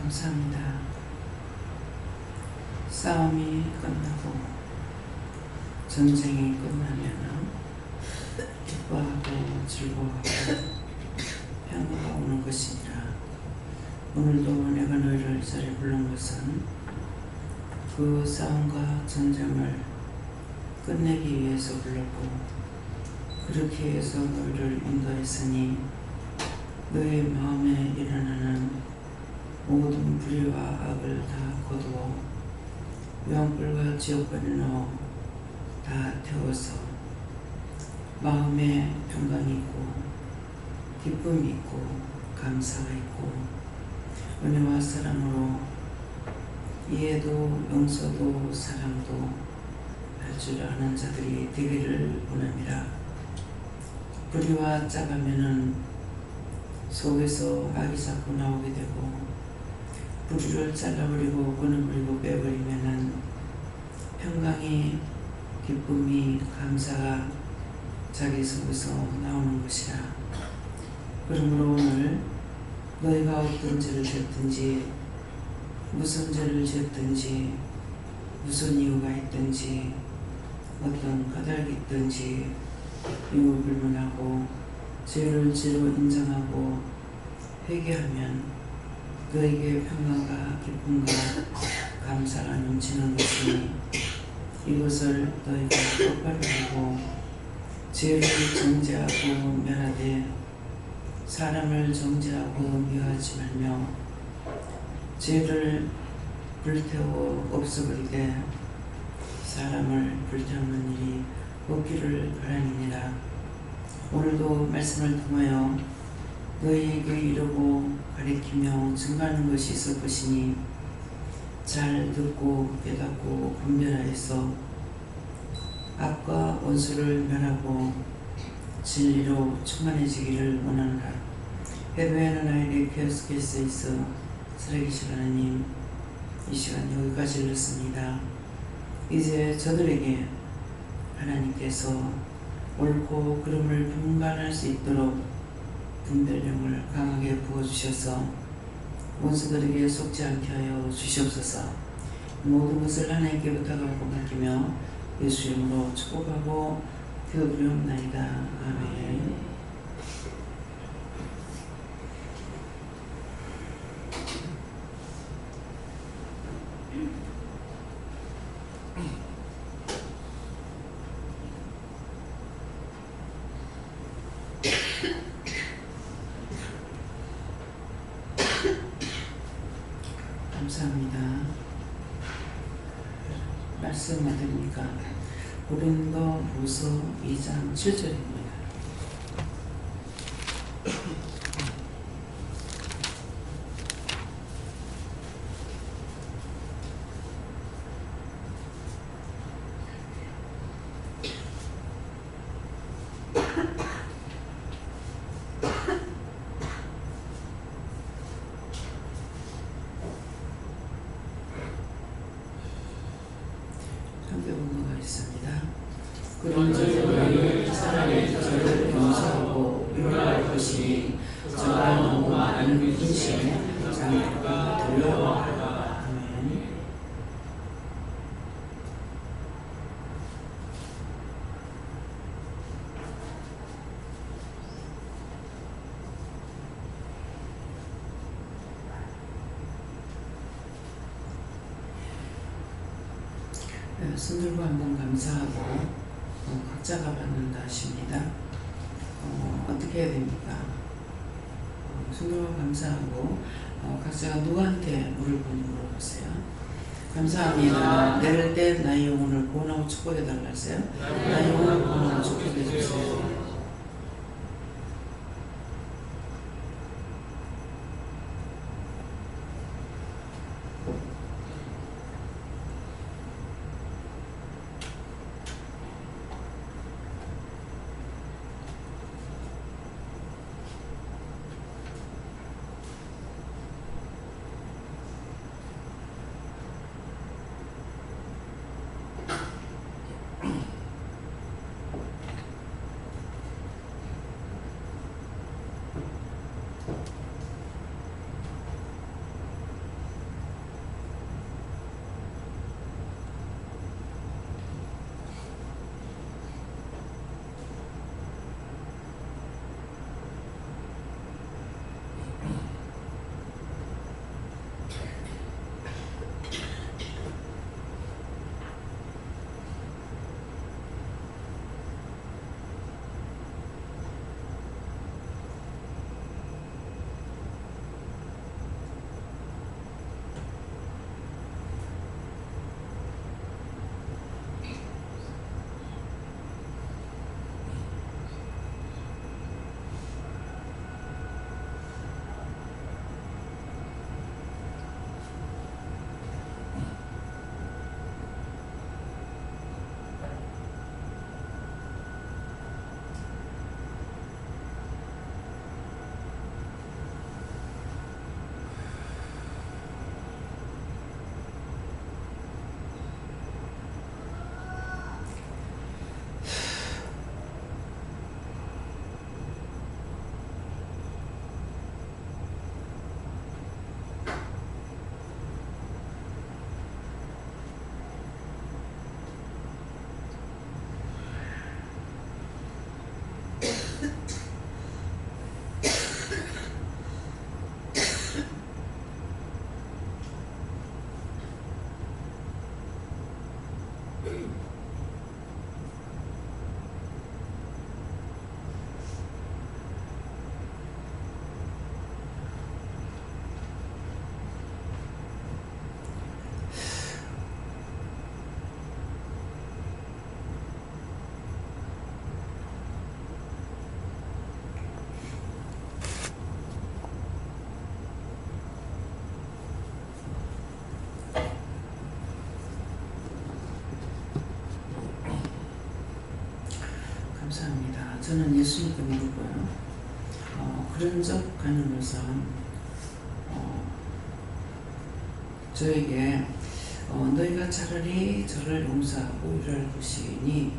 감사합니다. 싸움이 끝나고 전쟁이 끝나면 기뻐하고 즐거워하고 평화가 오는 것이니라. 오늘도 내가 너희를 이 자리에 부른 것은 그 싸움과 전쟁을 끝내기 위해서 불렀고, 그렇게 해서 너희를 인도했으니 너희 마음에 일어나는 모든 불의와 악을 다 거두어 영불과 지옥불에 넣어 다 태워서 마음에 평강이 있고 기쁨이 있고 감사가 있고 은혜와 사랑으로 이해도 용서도 사랑도 할 줄 아는 자들이 되기를 원합니다. 불의와 짜가면은 속에서 악이 자꾸 나오게 되고, 불의를 잘라버리고 끊어버리고 빼버리면은 평강이 기쁨이 감사가 자기 속에서 나오는 것이라. 그러므로 오늘 너희가 어떤 죄를 졌든지 무슨 죄를 지었든지 무슨 이유가 있든지 어떤 까닭이 있든지 이유 불문하고 죄를 죄로 인정하고 회개하면 너에게 평강과 기쁨과 감사가 넘치는 것이니 이것을 너희가 똑바로 하고 죄를 정죄하고 멸하되 사람을 정죄하고 미워하지 말며 죄를 불태워 없애버리되 사람을 불태우는 일이 없기를 바라니라. 오늘도 말씀을 통하여 너희에게 이르고 가리키며 증거하는 것이 있을 것이니 잘 듣고 깨닫고 분별하여서 악과 원수를 멸하고 진리로 충만해지기를 원하노라. 회개하는 아이를 계속해서 있어 살아계신 하나님, 이 시간 여기까지 읽었습니다. 이제 저들에게 하나님께서 옳고 그름을 분간할 수 있도록 분별력을 강하게 부어주셔서 원수들에게 속지 않게 하여 주시옵소서. 모든 것을 하나님께 부탁하고 맡기며 예수 이름으로 축복하고 기도드리옵나이다. 아멘. 감사합니다. 말씀 어딥니까? 고린도후서 2장 7절입니다. 한겨본어가 있습니다. 그런즉 너희는 차라리 저를 용서하고 위로할 것이니 저가 너무 많은 근심에 장애가 두려워하라. 아멘. 손들고 한번 감사하고 각자가 받는다 하십니다. 어떻게 해야 됩니까? 손들고 감사하고 각자가 누구한테 물어보세요. 감사합니다. 내릴 때 나의 영혼을 구원하고 축복해 달라 하세요. 나의 영혼을 구원하고 축복해 주세요. 감사합니다. 저는 예수님께 믿고요. 그런 적 가는 것은 저에게 너희가 차라리 저를 용서하고 이럴 것이니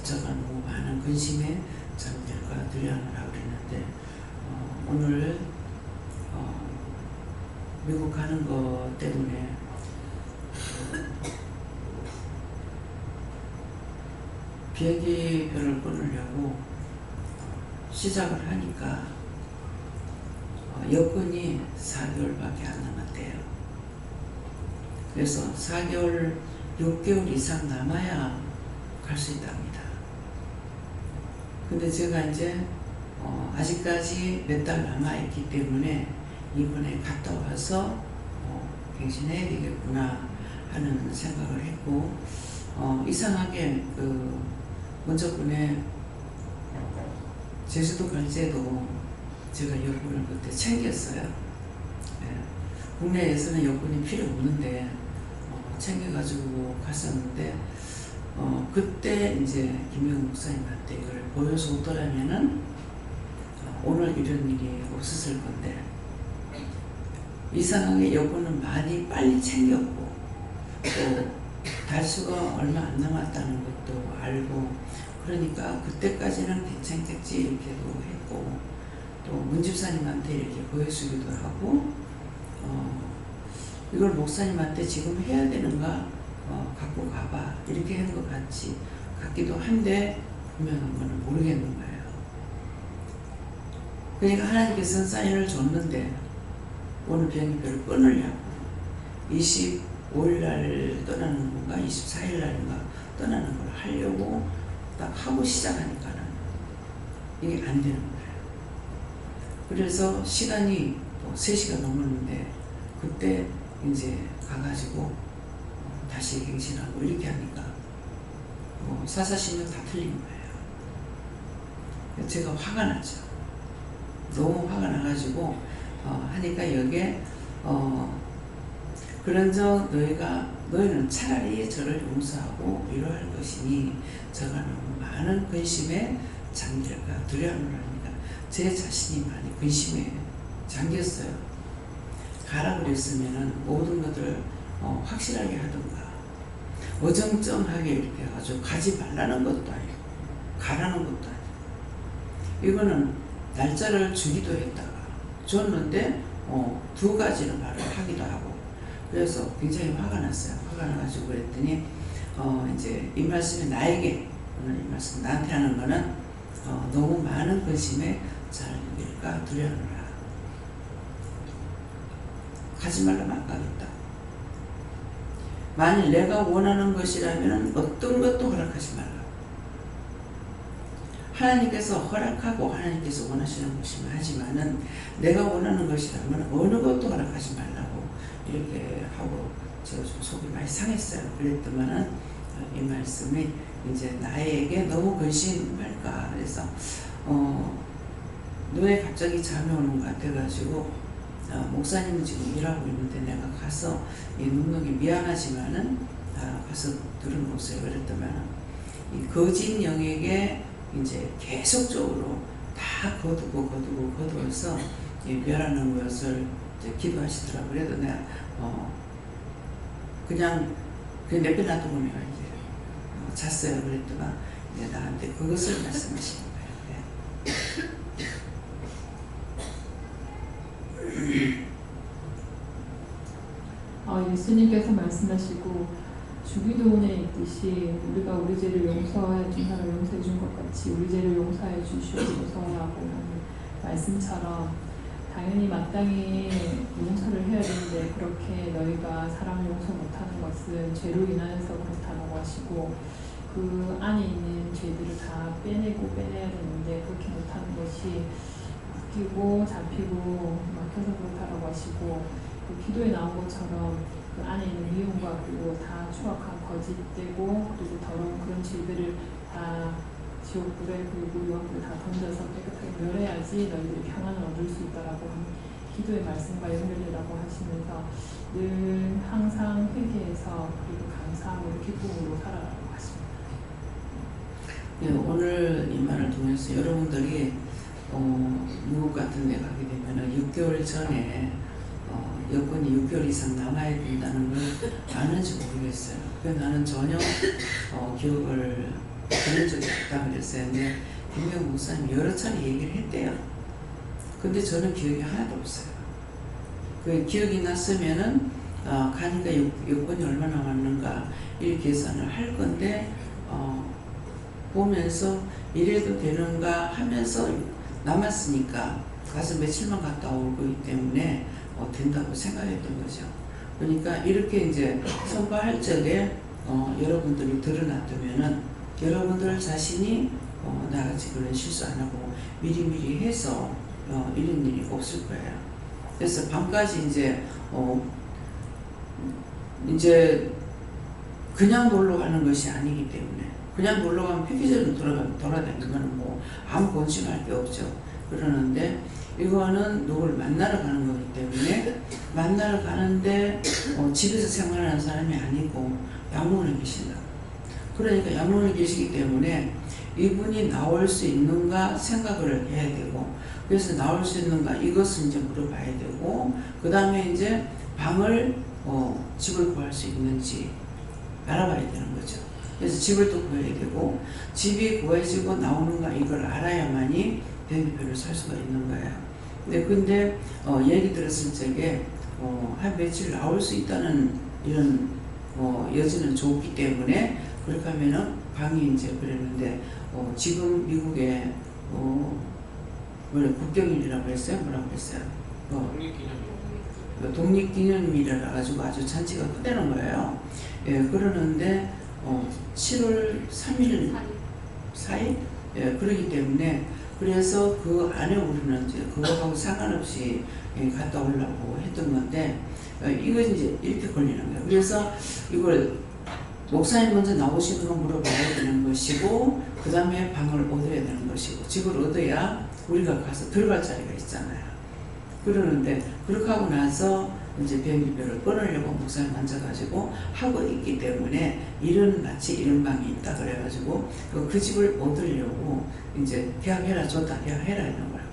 저가 너무 많은 근심에 잠들까 두려워하느라 그랬는데 오늘 미국 가는 것 때문에 비행기표를 끊으려고 시작을 하니까 여권이 4개월밖에 안 남았대요. 그래서 4개월, 6개월 이상 남아야 갈 수 있답니다. 근데 제가 이제 아직까지 몇 달 남아있기 때문에 이번에 갔다 와서 갱신해야 되겠구나 하는 생각을 했고 이상하게 먼저번에 제주도 갈 때도 제가 여권을 그때 챙겼어요. 예. 국내에서는 여권이 필요 없는데 챙겨가지고 갔었는데 그때 이제 김영우 목사님한테 이걸 보여서 오더라면은 오늘 이런 일이 없었을 건데 이상하게 여권은 많이 빨리 챙겼고 또 달수가 얼마 안 남았다는 것도 알고 그러니까 그때까지는 괜찮겠지 이렇게도 했고 또 문집사님한테 이렇게 보여주기도 하고 이걸 목사님한테 지금 해야 되는가 갖고 가봐 이렇게 한 것 같기도 한데 분명한 거는 모르겠는 거예요. 그러니까 하나님께서는 사인을 줬는데 오늘 비행기표를 끊으려고 25일날 떠나는 건가 24일날인가 떠나는 걸 하려고 딱 하고 시작하니까는 이게 안 되는 거예요. 그래서 시간이 3시가 넘었는데 그때 이제 가가지고 다시 갱신하고 이렇게 하니까 사사시는 다 틀린 거예요. 제가 화가 나죠. 너무 화가 나가지고 하니까 여기에 그런즉 너희는 차라리 저를 용서하고 위로할 것이니 저가 너무 많은 근심에 잠길까 두려워하니까 제 자신이 많이 근심에 잠겼어요. 가라 그랬으면은 모든 것들을 확실하게 하던가 어정쩡하게 이렇게 해가지고 가지 말라는 것도 아니고 가라는 것도 아니고 이거는 날짜를 주기도 했다가 줬는데 2가지는 말을 하기도 하고 그래서 굉장히 화가 났어요. 화가 나가지고 그랬더니 이제 이 말씀이 나에게 오늘 이 말씀 나한테 하는 거는 너무 많은 근심에 잠길까 두려워하느라 가지 말라면 안 가겠다. 만일 내가 원하는 것이라면 어떤 것도 허락하지 말라. 하나님께서 허락하고 하나님께서 원하시는 것이면 하지만은 내가 원하는 것이라면 어느 것도 허락하지 말라고 이렇게 하고 제가 좀 속이 많이 상했어요. 그랬더만은 이 말씀이 이제 나에게 너무 근심할까 그래서 뇌에 갑자기 잠이 오는 것 같아가지고 목사님은 지금 일하고 있는데 내가 가서 이 눅눅이 미안하지만은 가서 들어놓으세요. 그랬더만 이 거짓 영에게 이제 계속적으로 다 거두어서 멸하는 것을 이제 기도하시더라고요. 그래도 내가 그냥 내버려놔두고 내가 이제 잤어요. 그랬더만 이제 나한테 그것을 말씀하시는 거예요. 예수님께서 말씀하시고 주기도문에 있듯이 우리가 우리 죄를 용서해 준 사람 용서해 준 것 같이 우리 죄를 용서해 주시옵소서라고 하는 말씀처럼 당연히 마땅히 용서를 해야 되는데 그렇게 너희가 사람을 용서 못하는 것은 죄로 인하여서 그렇다고 하시고 그 안에 있는 죄들을 다 빼내야 되는데 그렇게 못하는 것이 웃기고 잡히고 막혀서 그렇다고 하시고 그 기도에 나온 것처럼 그 안에 있는 미움과 그리고 다 추악한 거짓되고 그리고 더러운 그런 죄들을 다 지옥불에 그리고 유황불에 다 던져서 깨끗하게 멸해야지 너희들이 평안을 얻을 수 있다라고 하는 기도의 말씀과 연결되라고 하시면서 늘 항상 회개해서 그리고 감사함으로 기쁨으로 살아가라고 하십니다. 예, 오늘 이 말을 통해서 여러분들이 미국 같은 데 가게 되면 6개월 전에 여권이 6개월 이상 남아야 된다는 걸 아는지 모르겠어요. 나는 전혀 기억을 들은 적이 없다 그랬어요. 근데 김명 목사님 여러 차례 얘기를 했대요. 근데 저는 기억이 하나도 없어요. 그 기억이 났으면은 가니까 여권이 얼마나 남았는가 이 계산을 할 건데 보면서 이래도 되는가 하면서 남았으니까 가서 며칠만 갔다 올 거기 때문에 된다고 생각했던 거죠. 그러니까 이렇게 이제 선거할 적에 여러분들이 드러났다면은 여러분들 자신이 나같이 그런 실수 안 하고 미리미리 해서 이런 일이 없을 거예요. 그래서 밤까지 이제 그냥 놀러 가는 것이 아니기 때문에 그냥 놀러 가면 패키지로 돌아다니는 거는 뭐 아무 권심할 게 없죠. 그러는데 이거는 누굴 만나러 가는 거기 때문에 만나러 가는데 집에서 생활하는 사람이 아니고 양로원에 계신다. 그러니까 양로원에 계시기 때문에 이분이 나올 수 있는가 생각을 해야 되고 그래서 나올 수 있는가 이것을 이제 물어봐야 되고 그 다음에 이제 방을 집을 구할 수 있는지 알아봐야 되는 거죠. 그래서 집을 또 구해야 되고 집이 구해지고 나오는가 이걸 알아야만이 비행기표를 살 수가 있는 거예요. 근데 얘기 들었을 적에 한 며칠 나올 수 있다는 이런 여지는 좋기 때문에 그렇게 하면은 방이 이제 그랬는데 지금 미국에 국경일이라고 했어요? 뭐라고 했어요? 독립기념일이라 가지고 아주 잔치가 크다는 거예요. 예, 그러는데 7월 3일 4일? 예, 그러기 때문에 그래서 그 안에 우리는 이제 그거하고 상관없이 갔다 오려고 했던 건데 이건 이제 이렇게 걸리는 거예요. 그래서 이걸 목사님 먼저 나오시는 거 물어봐야 되는 것이고 그 다음에 방을 얻어야 되는 것이고 집을 얻어야 우리가 가서 들어갈 자리가 있잖아요. 그러는데 그렇게 하고 나서 이제 비행기표를 끊으려고 목사님 앉아가지고 하고 있기 때문에 마치 이런 방이 있다 그래가지고 그 집을 얻으려고 이제 계약해라 좋다 계약해라 이런 거예요.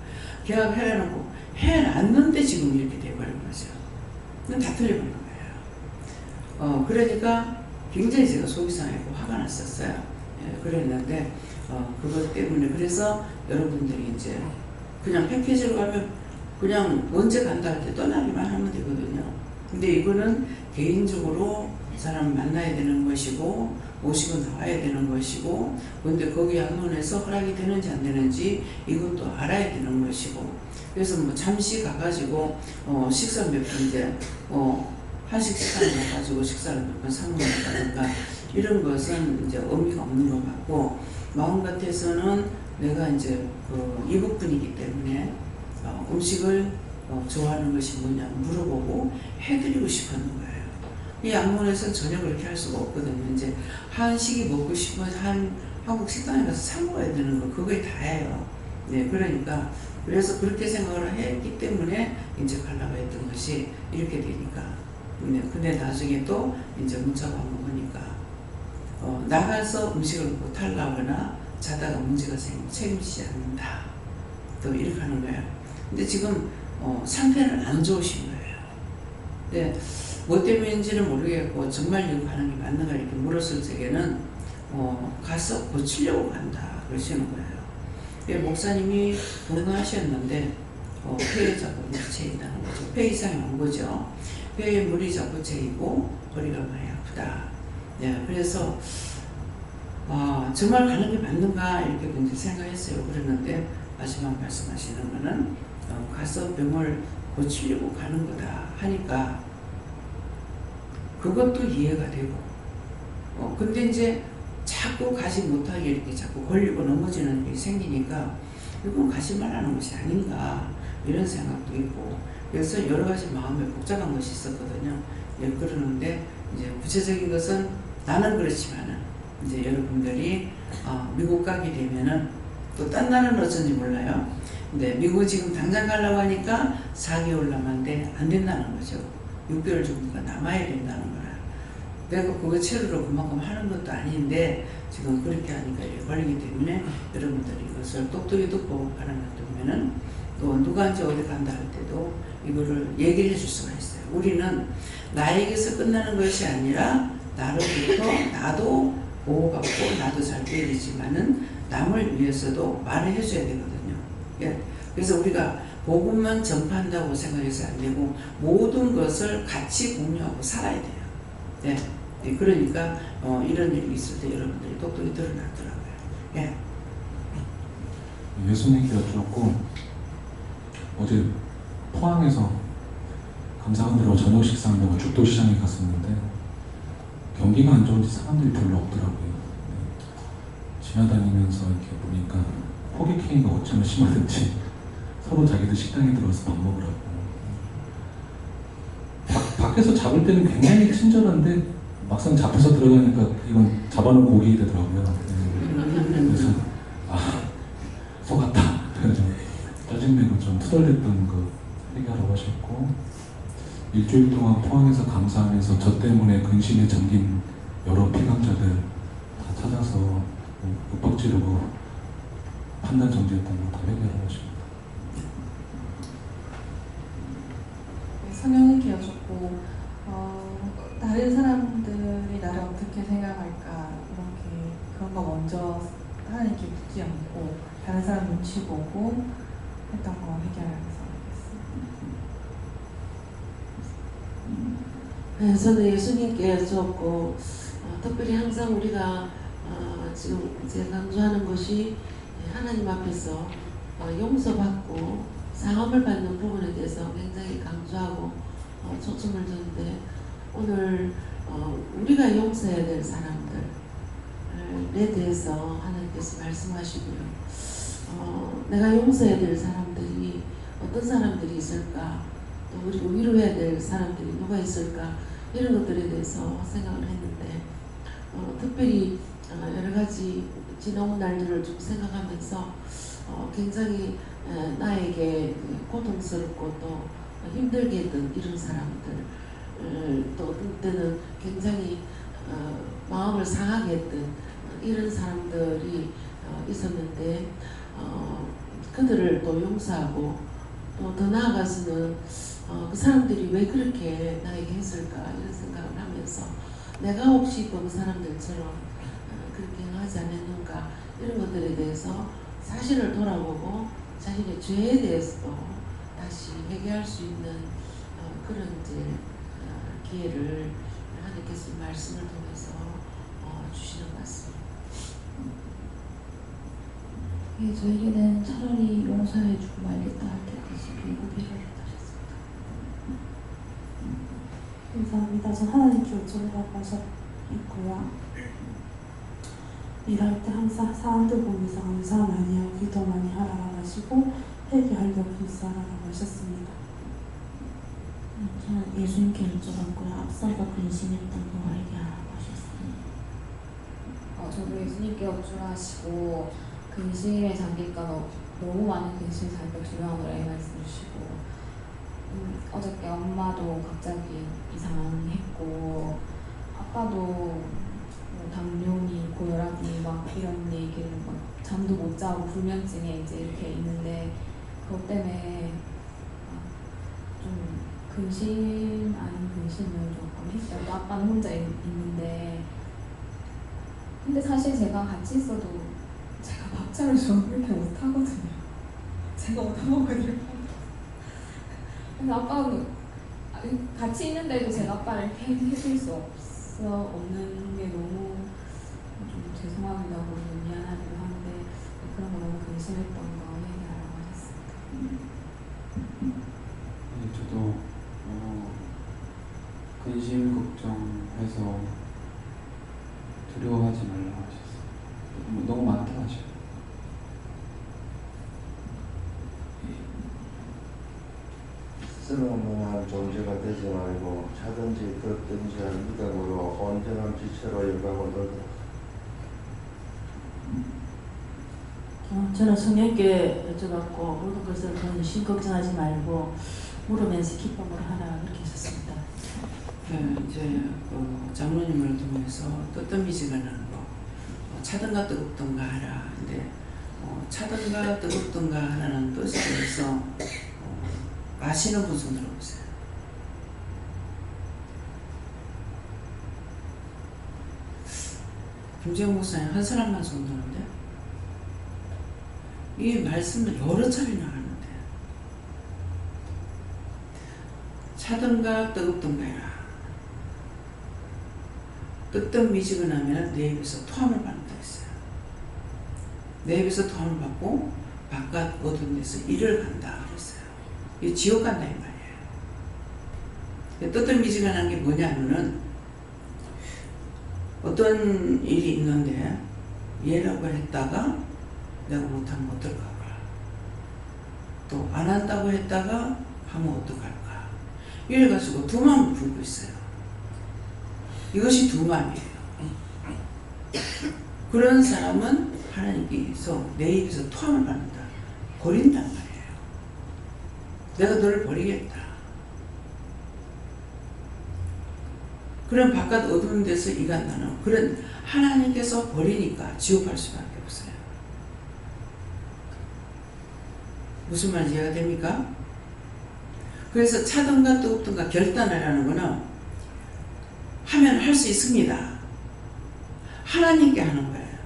계약해라 놓고 해놨는데 지금 이렇게 돼버린 거죠. 그건 다 틀려버린 거예요. 그러니까 굉장히 제가 속이 상하고 화가 났었어요. 예, 그랬는데 그것 때문에 그래서 여러분들이 이제 그냥 패키지로 가면 그냥 언제 간다 할 때 떠나기만 하면 되거든요. 근데 이거는 개인적으로 사람 만나야 되는 것이고 모시고 나와야 되는 것이고 근데 거기 양론에서 허락이 되는지 안 되는지 이것도 알아야 되는 것이고 그래서 뭐 잠시 가가지고 식사 몇 번 이제 한식 식당에 가가지고 식사를 몇 번 상봉한다든가 이런 것은 이제 의미가 없는 것 같고 마음 같아서는 내가 이제 이국 분이기 때문에 음식을 좋아하는 것이 뭐냐 물어보고 해드리고 싶었는 거예요. 이 양문에서는 전혀 그렇게 할 수가 없거든요. 이제 한식이 먹고 싶으면 한국 식당에 가서 사 먹어야 되는 거 그거에 다예요. 네, 그러니까 그래서 그렇게 생각을 했기 때문에 이제 가려고 했던 것이 이렇게 되니까. 근데 나중에 또 이제 문자가 오니까 나가서 음식을 못 하려거나 자다가 문제가 생기면 책임지지 않는다. 또 이렇게 하는 거예요. 근데 지금 상태는 안 좋으신 거예요. 네, 뭐 때문인지는 모르겠고 정말 이거 가는 게 맞는가 이렇게 물었을 적에는 가서 고치려고 간다 그러시는 거예요. 네, 목사님이 건강하셨는데 폐에 자꾸 물이 채인다는 거죠. 폐 이상이 온 거죠. 폐에 물이 자꾸 채이고 허리가 많이 아프다. 네, 그래서 정말 가는 게 맞는가 이렇게 이제 생각했어요. 그랬는데 마지막 말씀하시는 거는 가서 병을 고치려고 가는 거다 하니까 그것도 이해가 되고 근데 이제 자꾸 가지 못하게 이렇게 자꾸 걸리고 넘어지는 일이 생기니까 이건 가지 말라는 것이 아닌가 이런 생각도 있고 그래서 여러 가지 마음에 복잡한 것이 있었거든요. 예, 그러는데 이제 구체적인 것은 나는 그렇지만은 이제 여러분들이 미국 가게 되면은 또 딴 나라는 어쩐지 몰라요. 근데 미국 지금 당장 가려고 하니까 4개월 남았는데 안 된다는 거죠. 6개월 정도가 남아야 된다는 거라. 내가 그거 체류로 그만큼 하는 것도 아닌데 지금 그렇게 하니까 걸리기 때문에 여러분들이 이것을 똑똑히 듣고 알아놔두면은 또 누가 이제 어디 간다 할 때도 이거를 얘기를 해줄 수가 있어요. 우리는 나에게서 끝나는 것이 아니라 나로부터 나도 보호받고 나도 잘 돼야 되지만은 남을 위해서도 말을 해줘야 되거든요. 예. 그래서 우리가 복음만 전파한다고 생각해서 안 되고 모든 것을 같이 공유하고 살아야 돼요. 예. 예. 그러니까 이런 일이 있을 때 여러분들이 똑똑히 드러나더라고요. 예. 예수님께 여쭈었고 어제 포항에서 감사관들하고 저녁 식사하려고 죽도시장에 갔었는데 경기가 안 좋은지 사람들이 별로 없더라고요. 지나다니면서 이렇게 보니까 호객행위가 어쩌면 심하든지 서로 자기들 식당에 들어가서 밥 먹으라고. 밖에서 잡을 때는 굉장히 친절한데 막상 잡혀서 들어가니까 이건 잡아놓은 고기 되더라고요. 그래서 속았다. 그래서 짜증내고 좀 투덜댔던 거 얘기하라고 하셨고, 일주일 동안 포항에서 감사하면서 저 때문에 근심에 잠긴 여러 피감자들 다 찾아서 윽박 지르고 판단 정지했던 거 다 회개하라고 하십니다. 성령님께 여쭙고 다른 사람들이 나를 어떻게 생각할까 이렇게 그런 거 먼저 하나님께 묻지 않고 다른 사람 눈치 보고 했던 거 해결하면서 네, 저는 예수님께 여쭈었고 특별히 항상 우리가 지금 이제 강조하는 것이 하나님 앞에서 용서받고 사함을 받는 부분에 대해서 굉장히 강조하고 초점을 두는데 오늘 우리가 용서해야 될 사람들에 대해서 하나님께서 말씀하시고요. 내가 용서해야 될 사람들이 어떤 사람들이 있을까, 또 우리가 위로해야 될 사람들이 누가 있을까, 이런 것들에 대해서 생각을 했는데 특별히 여러 가지 지나온 날들을 좀 생각하면서 굉장히 나에게 고통스럽고 또 힘들게 했던 이런 사람들, 또 어떤 때는 굉장히 마음을 상하게 했던 이런 사람들이 있었는데 그들을 또 용서하고 또 더 나아가서는 그 사람들이 왜 그렇게 나에게 했을까 이런 생각을 하면서 내가 혹시 그 사람들처럼 그렇게 하지 않았는가 이런 것들에 대해서 사실을 돌아보고 자신의 죄에 대해서도 다시 회개할 수 있는 그런 이제 기회를 하나님께서 말씀을 통해서 주시는 것 같습니다. 예, 저에게는 차라리 용서해주고 말겠다 할 때까지 고비를 하셨습니다. 감사합니다. 전 하나님께 어쩌라고 하셨고요. 일할 때 항상 사람들 보면서 감사 많이 하고 기도 많이 하라고 하시고 회개하려고 힘쓰라고 하셨습니다. 저는 예수님께 여쭤봤고요. 앞서서 근심했던 거 회개하라고 하셨습니다. 저도 예수님께 여쭈하시고 근심에 잠길까 너무 많은 근심에 잠길까 두려움을 말씀 주시고 어저께 엄마도 갑자기 이상했고 아빠도 뭐 당뇨니 고혈압이 막 이런 얘기를 막 잠도 못 자고 불면증에 이제 이렇게 있는데 그것 때문에 좀 근심 아닌 근심을 조금 했어요. 또 아빠는 혼자 있는데 근데 사실 제가 같이 있어도 제가 밥차를 좀 그렇게 못하거든요. 제가 못하거든요. 그래서 아빠는 같이 있는데도 제가 아빠를 이렇게 해줄 수 없는 게 너무 좀 죄송하기도 하고 좀 미안하기도 한데 그런 거 너무 근심했던 거 얘기하라고 하셨습니다. 네, 저도 근심 걱정해서 두려워하지 말라고 하셨어요. 너무 많다 하셔요. 쓸모없는 존재가 되지 말고 차든지 듣든지 할 믿음으로 온전한 빛으로 열가고 놀더라. 저는 성령께 여쭤봤고 모든 것을 근심 걱정하지 말고 물으면서 기쁨으로 하라 그렇게 하셨습니다. 이제 그 장로님을 통해서 뜨뜻미지근한 거, 차든가 뜨겁든가 하라. 근데 차든가 뜨겁든가 하라는 뜻에 대해서 아시는 분 손 들어보세요. 김재영 목사님 한 사람만 손 드는데 이 말씀을 여러 차례 나왔는데 차든가 뜨겁든가 해라. 뜨뜻미지근하면 내 입에서 토함을 받는다 했어요. 내 입에서 토함을 받고 바깥 어두운 데서 일을 간다 그랬어요. 이게 지옥 간다 이 말이에요. 뜨뜻미지근한 게 뭐냐면은 어떤 일이 있는데 얘라고 했다가 내가 못하면 어떨까, 또 안 한다고 했다가 하면 어떡할까, 이래가지고 두 마음을 품고 있어요. 이것이 두 마음이에요. 그런 사람은 하나님께서 내 입에서 토함을 받는다, 버린단 말이에요. 내가 너를 버리겠다. 그런 바깥 어두운 데서 이간다는 그런 하나님께서 버리니까 지옥 갈 수밖에 없어요. 무슨 말인지 이해가 됩니까? 그래서 차든가 뜨겁든가 결단하라는 거는 하면 할 수 있습니다. 하나님께 하는 거예요.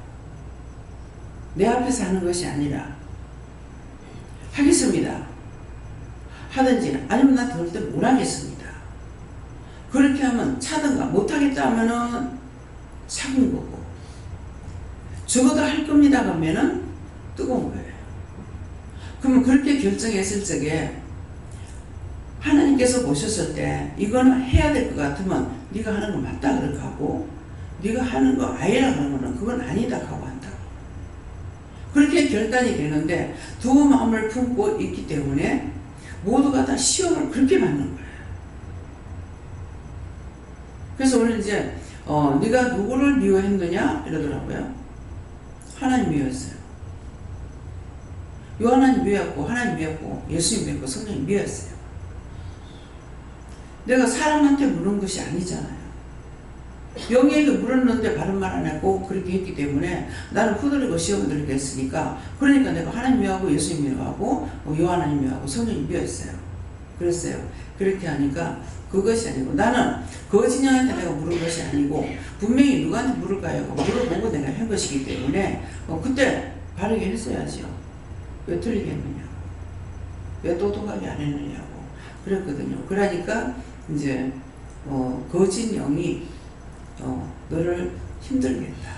내 앞에서 하는 것이 아니라 하겠습니다. 하든지 아니면 나 더울 때 못 하겠습니다. 그렇게 하면 차든가 못하겠다 하면은 차가운 거고, 적어도 할 겁니다 하면은 뜨거운 거예요. 그러면 그렇게 결정했을 적에 하나님께서 보셨을 때 이거는 해야 될 것 같으면 네가 하는 거 맞다 그렇게 하고, 네가 하는 거 아니라 하는 거는 그건 아니다 하고 한다고. 그렇게 결단이 되는데 두 마음을 품고 있기 때문에 모두가 다 시험을 그렇게 받는 거예요. 그래서 오늘 이제 네가 누구를 미워했느냐 이러더라고요. 하나님 미워했어요. 요하나님 미워했고, 하나님 미워했고, 예수님 미워했고, 성령님 미워했어요. 내가 사람한테 물은 것이 아니잖아요. 영에게 물었는데 바른 말 안 했고 그렇게 했기 때문에 나는 후들리고 시험을 들게 했으니까, 그러니까 내가 하나님 미워하고 예수님 미워하고 요하나님 미워하고 성령님 미워했어요. 그랬어요. 그렇게 하니까 그것이 아니고, 나는 그 진영한테 내가 물은 것이 아니고 분명히 누구한테 물을까요? 물어보고 내가 한 것이기 때문에 그때 바르게 했어야죠. 왜 틀리게 했느냐, 왜 똑똑하게 안 했느냐고 그랬거든요. 그러니까 이제 거짓 영이 너를 힘들겠다.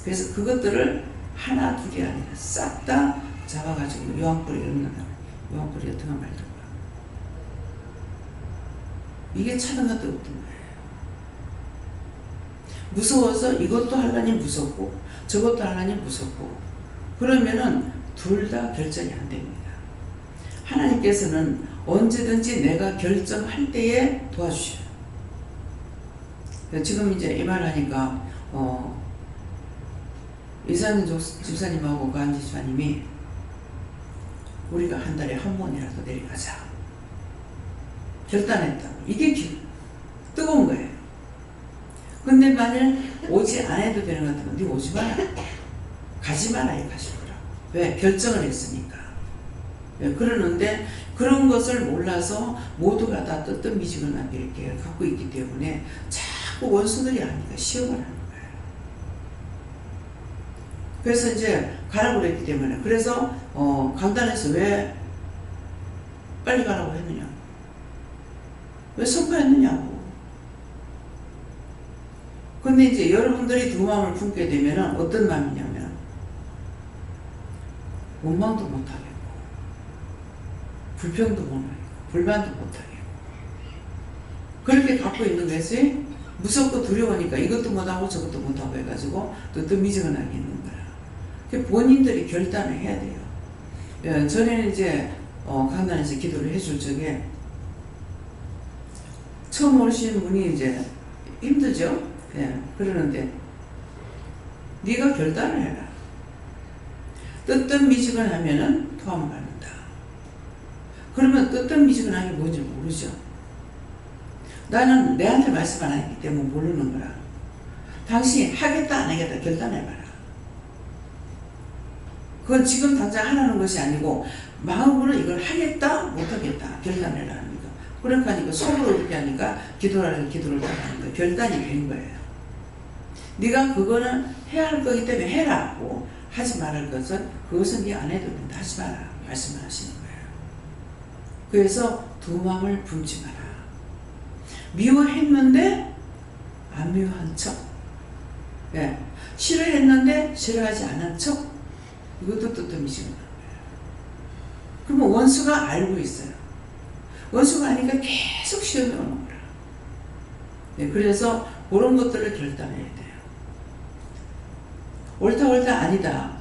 그래서 그것들을 하나 둘이 아니라 싹 다 잡아가지고 요한불에 읊는다. 요한불에 어떻게 말든가. 이게 차든가 뜨겁던 거예요. 무서워서 이것도 하려니 무섭고 저것도 하려니 무섭고, 그러면은 둘 다 결정이 안 됩니다. 하나님께서는 언제든지 내가 결정할 때에 도와주셔요. 지금 이제 이 말 하니까 이사님 집사님하고 간지 집사님이 우리가 한 달에 한 번이라도 내려가자 결단했다고. 이게 뜨거운 거예요. 근데 만일 오지 않아도 되는 것 같으면 네 오지 마라, 가지 마라 이 가시더라. 왜? 결정을 했으니까. 왜? 그러는데 그런 것을 몰라서 모두가 다 뜨뜻미지근한 이렇게 갖고 있기 때문에 자꾸 원수들이 아니까 시험을 하는 거예요. 그래서 이제 가라고 그랬기 때문에, 그래서 강단에서 왜 빨리 가라고 했느냐, 왜 선포했느냐고. 근데 이제 여러분들이 두 마음을 품게 되면 어떤 마음이냐면 원망도 못하겠고 불평도 못하겠고 불만도 못하겠고, 그렇게 갖고 있는 것이 무섭고 두려우니까 이것도 못하고 저것도 못하고 해가지고 뜨뜻미지근하게 있는 거야. 본인들이 결단을 해야 돼요. 예, 전에는 이제 강단에서 기도를 해줄 적에 처음 오시는 분이 이제 힘들죠. 예, 그러는데 네가 결단을 해라. 뜨뜻미지근하면은 토함을 받는다. 그러면 뜨뜻미지근한 게 뭔지 모르죠. 나는 내한테 말씀 안 했기 때문에 모르는 거라. 당신이 하겠다 안 하겠다 결단해봐라. 그건 지금 당장 하라는 것이 아니고 마음으로 이걸 하겠다 못하겠다 결단해라 합니다. 그러니까 속으로 그렇게 하니까 기도를 하는 거 결단이 된 거예요. 네가 그거는 해야 할 거기 때문에 해라 하고 하지 말할 것은 그것은 네 안 해도 된다 하지 마라 말씀을 하시는 거예요. 그래서 두 마음을 품지 마라. 미워했는데 안 미워한 척, 예. 싫어했는데 싫어하지 않은 척, 이것도 뜻미지근한 거예요. 그러면 원수가 알고 있어요. 원수가 아니까 계속 시험이 오는 거라. 네, 그래서 그런 것들을 결단해야 돼요. 옳다 아니다.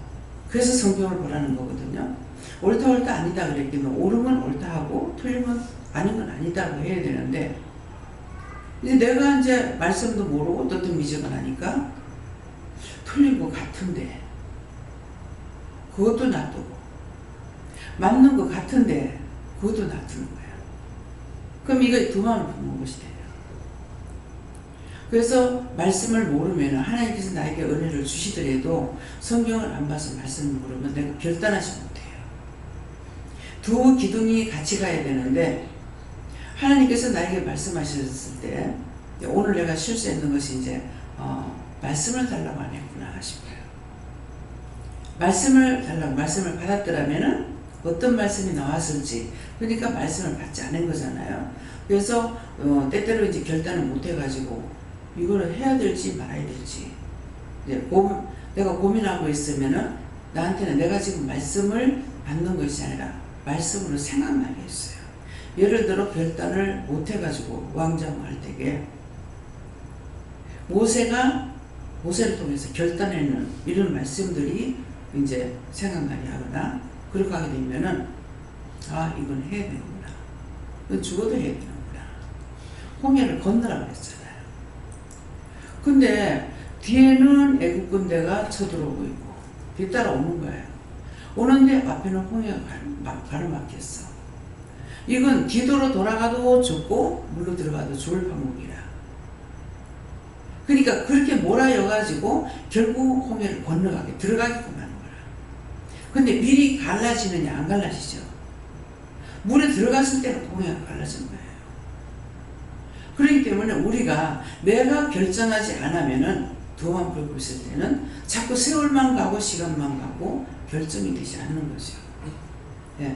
그래서 성경을 보라는 거거든요. 옳다 아니다 그랬기는 옳으면 옳다 하고 틀리면 아닌 건 아니다고 해야 되는데 이제 내가 이제 말씀도 모르고 뜻미지근하니까 틀린 것 같은데 그것도 놔두고 맞는 것 같은데 그것도 놔두는 거예요. 그럼 이거 두 마음을 품는 것이 돼요. 그래서 말씀을 모르면 하나님께서 나에게 은혜를 주시더라도 성경을 안 봐서 말씀을 모르면 내가 결단하지 못해요. 두 기둥이 같이 가야 되는데 하나님께서 나에게 말씀하셨을 때 오늘 내가 실수했는 것이 이제 말씀을 달라고 안 했구나 싶어요. 말씀을 달라고 말씀을 받았더라면은 어떤 말씀이 나왔을지 그러니까 말씀을 받지 않은 거잖아요. 그래서 때때로 이제 결단을 못 해가지고 이거를 해야 될지 말아야 될지 이제 내가 고민하고 있으면은 나한테는 내가 지금 말씀을 받는 것이 아니라 말씀으로 생각나게 했어요. 예를 들어 결단을 못 해가지고 왕정할 때에 모세를 통해서 결단하는 이런 말씀들이 이제 생각나게 하거나 그렇게 하게 되면은 이건 해야 되는구나. 이건 죽어도 해야 되는구나. 홍해를 건너라고 했잖아요. 근데 뒤에는 애국 군대가 쳐들어오고 있고 뒤따라 오는 거예요. 오는데 앞에는 홍해가 가로막혔어. 이건 뒤도로 돌아가도 죽고 물로 들어가도 죽을 방법이라. 그러니까 그렇게 몰아여가지고 결국 홍해를 건너가게 들어가게끔 하는 거라. 근데 미리 갈라지느냐 안 갈라지죠. 물에 들어갔을 때는 홍해가 갈라진 거예요. 그렇기 때문에 우리가 내가 결정하지 않으면은 두 마음 풀고 있을 때는 자꾸 세월만 가고 시간만 가고 결정이 되지 않는 거죠. 예.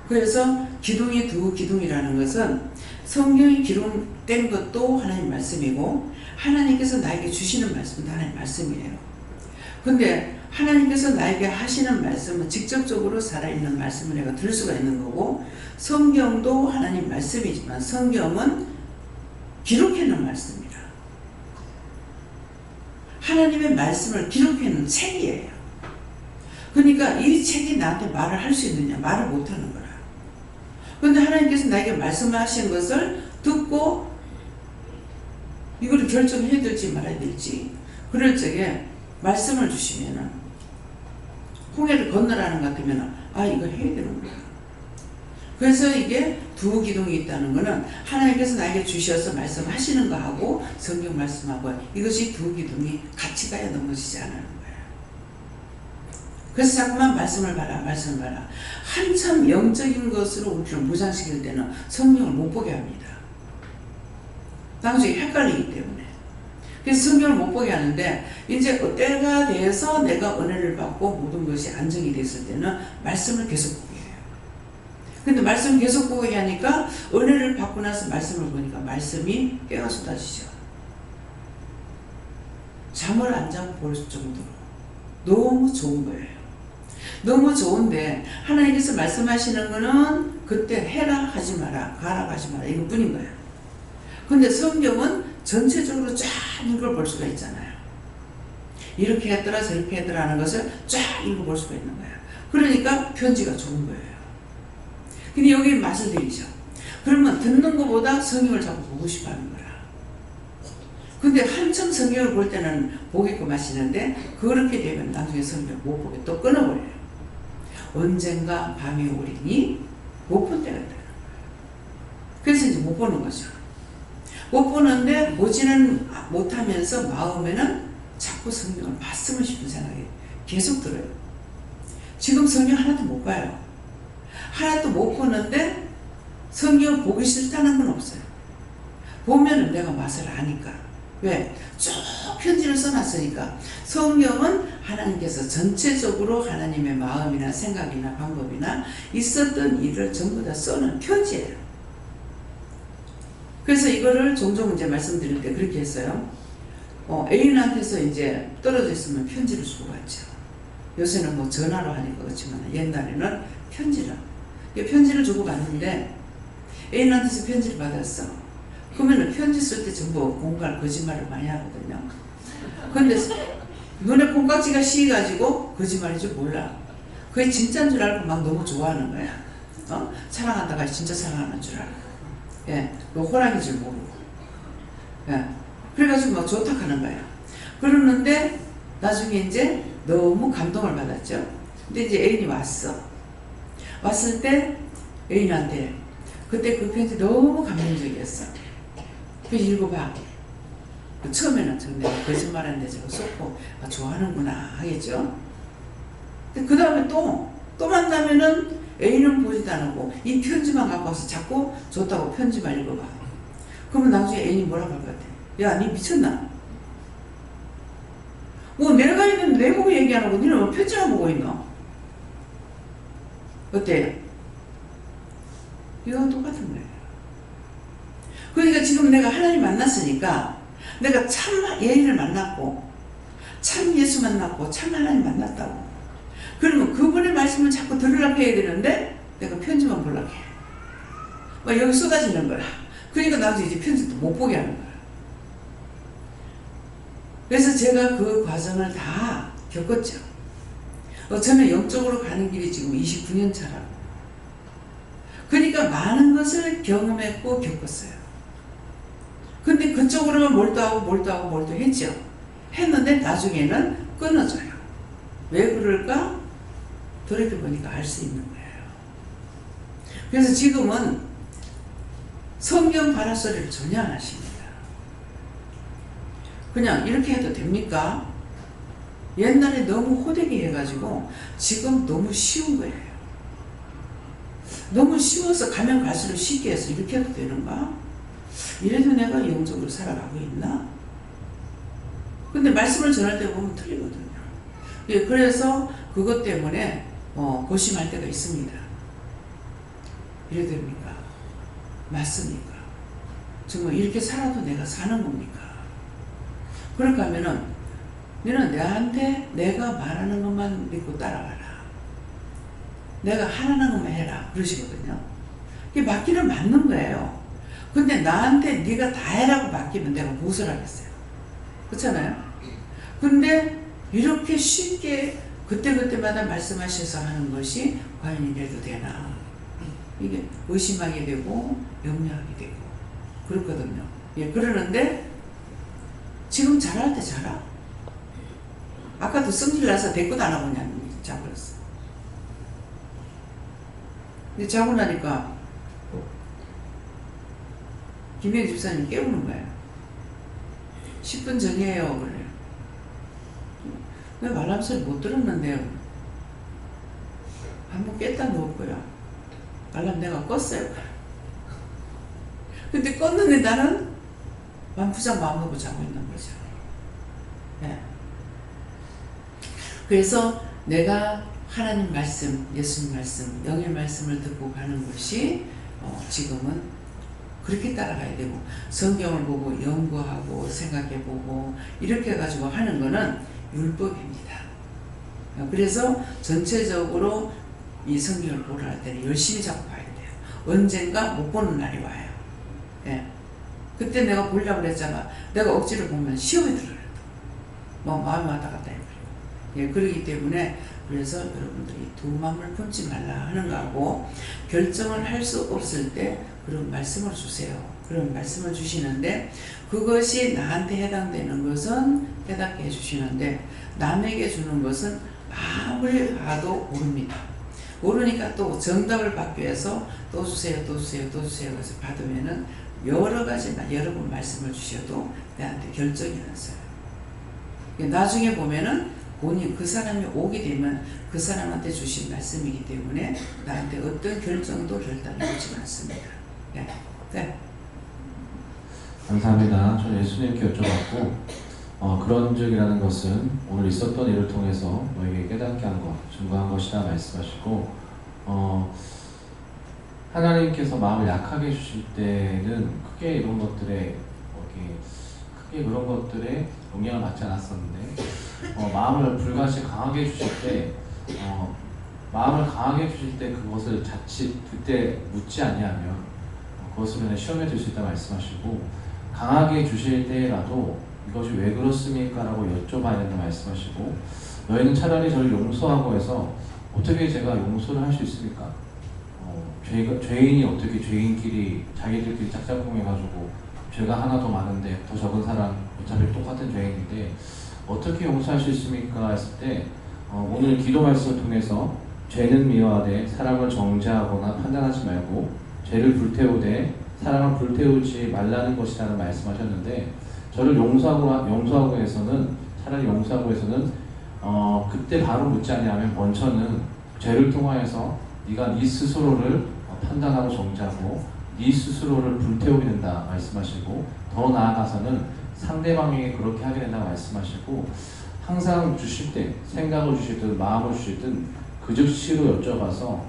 그래서 기둥이 두 기둥이라는 것은 성경이 기록된 것도 하나님 말씀이고 하나님께서 나에게 주시는 말씀도 하나님 말씀이에요. 근데 하나님께서 나에게 하시는 말씀은 직접적으로 살아있는 말씀을 내가 들을 수가 있는 거고 성경도 하나님 말씀이지만 성경은 기록해놓은 말씀이라. 하나님의 말씀을 기록해놓은 책이에요. 그러니까 이 책이 나한테 말을 할 수 있느냐? 말을 못하는 거라. 그런데 하나님께서 나에게 말씀하신 것을 듣고 이거를 결정해야 될지 말아야 될지 그럴 적에 말씀을 주시면은 홍해를 건너라는 것 같으면 이거 해야 되는 거야. 그래서 이게 두 기둥이 있다는 거는 하나님께서 나에게 주셔서 말씀하시는 거하고 성경 말씀하고 이것이 두 기둥이 같이 가야 넘어지지 않는 거예요. 그래서 자꾸만 말씀을 봐라 한참 영적인 것으로 우리를 무장시킬 때는 성경을 못 보게 합니다. 나중에 헷갈리기 때문에. 그래서 성경을 못 보게 하는데 이제 때가 돼서 내가 은혜를 받고 모든 것이 안정이 됐을 때는 말씀을 계속 보게 해요. 근데 말씀을 계속 보게 하니까 은혜를 받고 나서 말씀을 보니까 말씀이 깨가 쏟아지죠. 잠을 안 자고 볼 정도로 너무 좋은 거예요. 너무 좋은데 하나님께서 말씀하시는 거는 그때 해라 하지 마라 가라 하지 마라 이것뿐인 거예요. 근데 성경은 전체적으로 쫙 읽어볼 수가 있잖아요. 이렇게 했더라 저렇게 했더라 하는 것을 쫙 읽어볼 수가 있는 거예요. 그러니까 편지가 좋은 거예요. 근데 여기 맛을 들이죠. 그러면 듣는 것보다 성경을 자꾸 보고 싶어 하는 거라. 근데 한참 성경을 볼 때는 보게끔 하시는데 그렇게 되면 나중에 성경을 못 보게 또 끊어버려요. 언젠가 밤이 오리니 못 볼 때가 있다. 그래서 이제 못 보는 거죠. 못 보는데 보지는 못하면서 마음에는 자꾸 성경을 봤으면 싶은 생각이 계속 들어요. 지금 성경 하나도 못 봐요. 하나도 못 보는데 성경을 보기 싫다는 건 없어요. 보면은 내가 맛을 아니까. 왜? 쭉 편지를 써놨으니까. 성경은 하나님께서 전체적으로 하나님의 마음이나 생각이나 방법이나 있었던 일을 전부 다 써놓은 편지예요. 그래서 이거를 종종 이제 말씀드릴 때 그렇게 했어요. 애인한테서 이제 떨어져 있으면 편지를 주고 갔죠. 요새는 뭐 전화로 하니까 그렇지만 옛날에는 편지를 주고 갔는데 애인한테서 편지를 받았어. 그러면 편지 쓸 때 전부 공갈 거짓말을 많이 하거든요. 근데 눈에 콩깍지가 씌가지고 거짓말인 줄 몰라. 그게 진짜인 줄 알고 막 너무 좋아하는 거야. 사랑한다가 진짜 사랑하는 줄 알고. 예, 그 호랑이인 줄 모르고. 예, 그래가지고 막 좋다 하는 거야. 그러는데 나중에 이제 너무 감동을 받았죠. 근데 이제 애인이 왔어. 왔을 때 애인한테 그때 그 편지 너무 감동적이었어. 그래서 읽어봐. 처음에는 내가 거짓말했는데 저거 썼고 좋아하는구나 하겠죠. 그 다음에 또 만나면은 애인은 보지도 않고 이 편지만 갖고 와서 자꾸 좋다고 편지만 읽어봐. 그러면 나중에 애인이 뭐라고 할 것 같아? 야, 니 미쳤나? 뭐 내가 있는 내 보고 얘기 안 하고 니는 뭐 편지만 보고 있노? 어때요? 이거 똑같은 거예요. 그러니까 지금 내가 하나님 만났으니까 내가 참 예인을 만났고 참 예수 만났고 참 하나님 만났다고. 그러면 그분의 말씀을 자꾸 들으려고 해야 되는데 내가 편지만 보려고 해. 막 여기 쏟아지는 거야. 그러니까 나도 이제 편지도 못 보게 하는 거야. 그래서 제가 그 과정을 다 겪었죠. 저는 영적으로 가는 길이 지금 29년 차라고. 그러니까 많은 것을 경험했고 겪었어요. 근데 그쪽으로만 몰두하고 했죠. 했는데 나중에는 끊어져요. 왜 그럴까? 돌이켜보니까 알 수 있는 거예요. 그래서 지금은 성경 바라소리를 전혀 안 하십니다. 그냥 이렇게 해도 됩니까? 옛날에 너무 호되게 해가지고 지금 너무 쉬운 거예요. 너무 쉬워서 가면 갈수록 쉽게 해서 이렇게 해도 되는가? 이래도 내가 영적으로 살아가고 있나? 근데 말씀을 전할 때 보면 틀리거든요. 예, 그래서 그것 때문에 고심할 때가 있습니다. 이래 됩니까? 맞습니까? 정말 이렇게 살아도 내가 사는 겁니까? 그럴까 하면은 너는 나한테 내가 말하는 것만 믿고 따라가라. 내가 하라는 것만 해라. 그러시거든요. 이게 맞기는 맞는 거예요. 근데 나한테 네가 다 해라고 맡기면 내가 무엇을 하겠어요? 그렇잖아요? 근데 이렇게 쉽게 그때그때마다 말씀하셔서 하는 것이 과연 이래도 되나? 이게 의심하게 되고 염려하게 되고 그렇거든요. 예, 그러는데 지금 잘할 때 잘하. 아까도 성질나서 대꾸도 안 하고 그냥 자버렸어. 근데 자고 나니까 김혜영 집사님 깨우는 거예요. 10분 전이에요. 그래요. 내가 말람 소리 못 들었는데요. 한번 깼다 누웠고요. 알람 내가 껐어요. 근데 껐는데 나는 만푸장 마음 놓고 자고 있는 거죠. 네. 그래서 내가 하나님 말씀, 예수님 말씀, 영의 말씀을 듣고 가는 것이 지금은 그렇게 따라가야 되고 성경을 보고 연구하고 생각해보고 이렇게 해가지고 하는 거는 율법입니다. 그래서 전체적으로 이 성경을 보러 할 때는 열심히 잡고 가야 돼요. 언젠가 못 보는 날이 와요. 예. 그때 내가 보려고 그랬잖아. 내가 억지로 보면 시험에 들어요. 뭐 마음이 왔다 갔다 해버리고. 예, 그러기 때문에 그래서 여러분들이 두 마음을 품지 말라 하는 거하고 결정을 할 수 없을 때 그런 말씀을 주세요. 그런 말씀을 주시는데 그것이 나한테 해당되는 것은 해답게 해주시는데 남에게 주는 것은 아무리 봐도 모릅니다. 모르니까 또 정답을 받기 위해서 또 주세요, 또 주세요, 또 주세요. 그래서 받으면은 여러 가지 여러 번 말씀을 주셔도 내한테 결정이 안 서요. 나중에 보면은 본인 그 사람이 오게 되면 그 사람한테 주신 말씀이기 때문에 나한테 어떤 결정도 결단해 오지 않습니다. 네. 네. 감사합니다. 저 예수님께 여쭤봤고 그런 적이라는 것은 오늘 있었던 일을 통해서 너에게 깨닫게 한 것, 증거한 것이다 말씀하시고 하나님께서 마음을 약하게 해주실 때는 크게 이런 것들에 크게 그런 것들에 영향을 받지 않았었는데 마음을 불같이 강하게 해주실 때 마음을 강하게 해주실 때 그것을 자칫 그때 묻지 아니하면 그것을 그냥 시험에 들 수 있다 말씀하시고 강하게 해주실 때라도 이것이 왜 그렇습니까? 라고 여쭤봐야 된다 말씀하시고 너희는 차라리 저를 용서하고 해서 어떻게 제가 용서를 할 수 있습니까? 죄인이 어떻게 죄인끼리 자기들끼리 짝짝꿍해가지고 죄가 하나 더 많은데 더 적은 사람 어차피 똑같은 죄인인데 어떻게 용서할 수 있습니까? 했을 때 오늘 기도 말씀을 통해서 죄는 미워하되 사람을 정죄하거나 판단하지 말고 죄를 불태우되 사람을 불태우지 말라는 것이라는 말씀하셨는데 저를 용서하고 해서는 차라리 용서하고 해서는 그때 바로 묻지 아니하면 먼저는 죄를 통하여서 네가 네 스스로를 판단하고 정죄하고 네 스스로를 불태우게 된다 말씀하시고 더 나아가서는 상대방에게 그렇게 하게 된다 말씀하시고 항상 주실 때 생각을 주시든 마음을 주시든 그 즉시로 여쭤봐서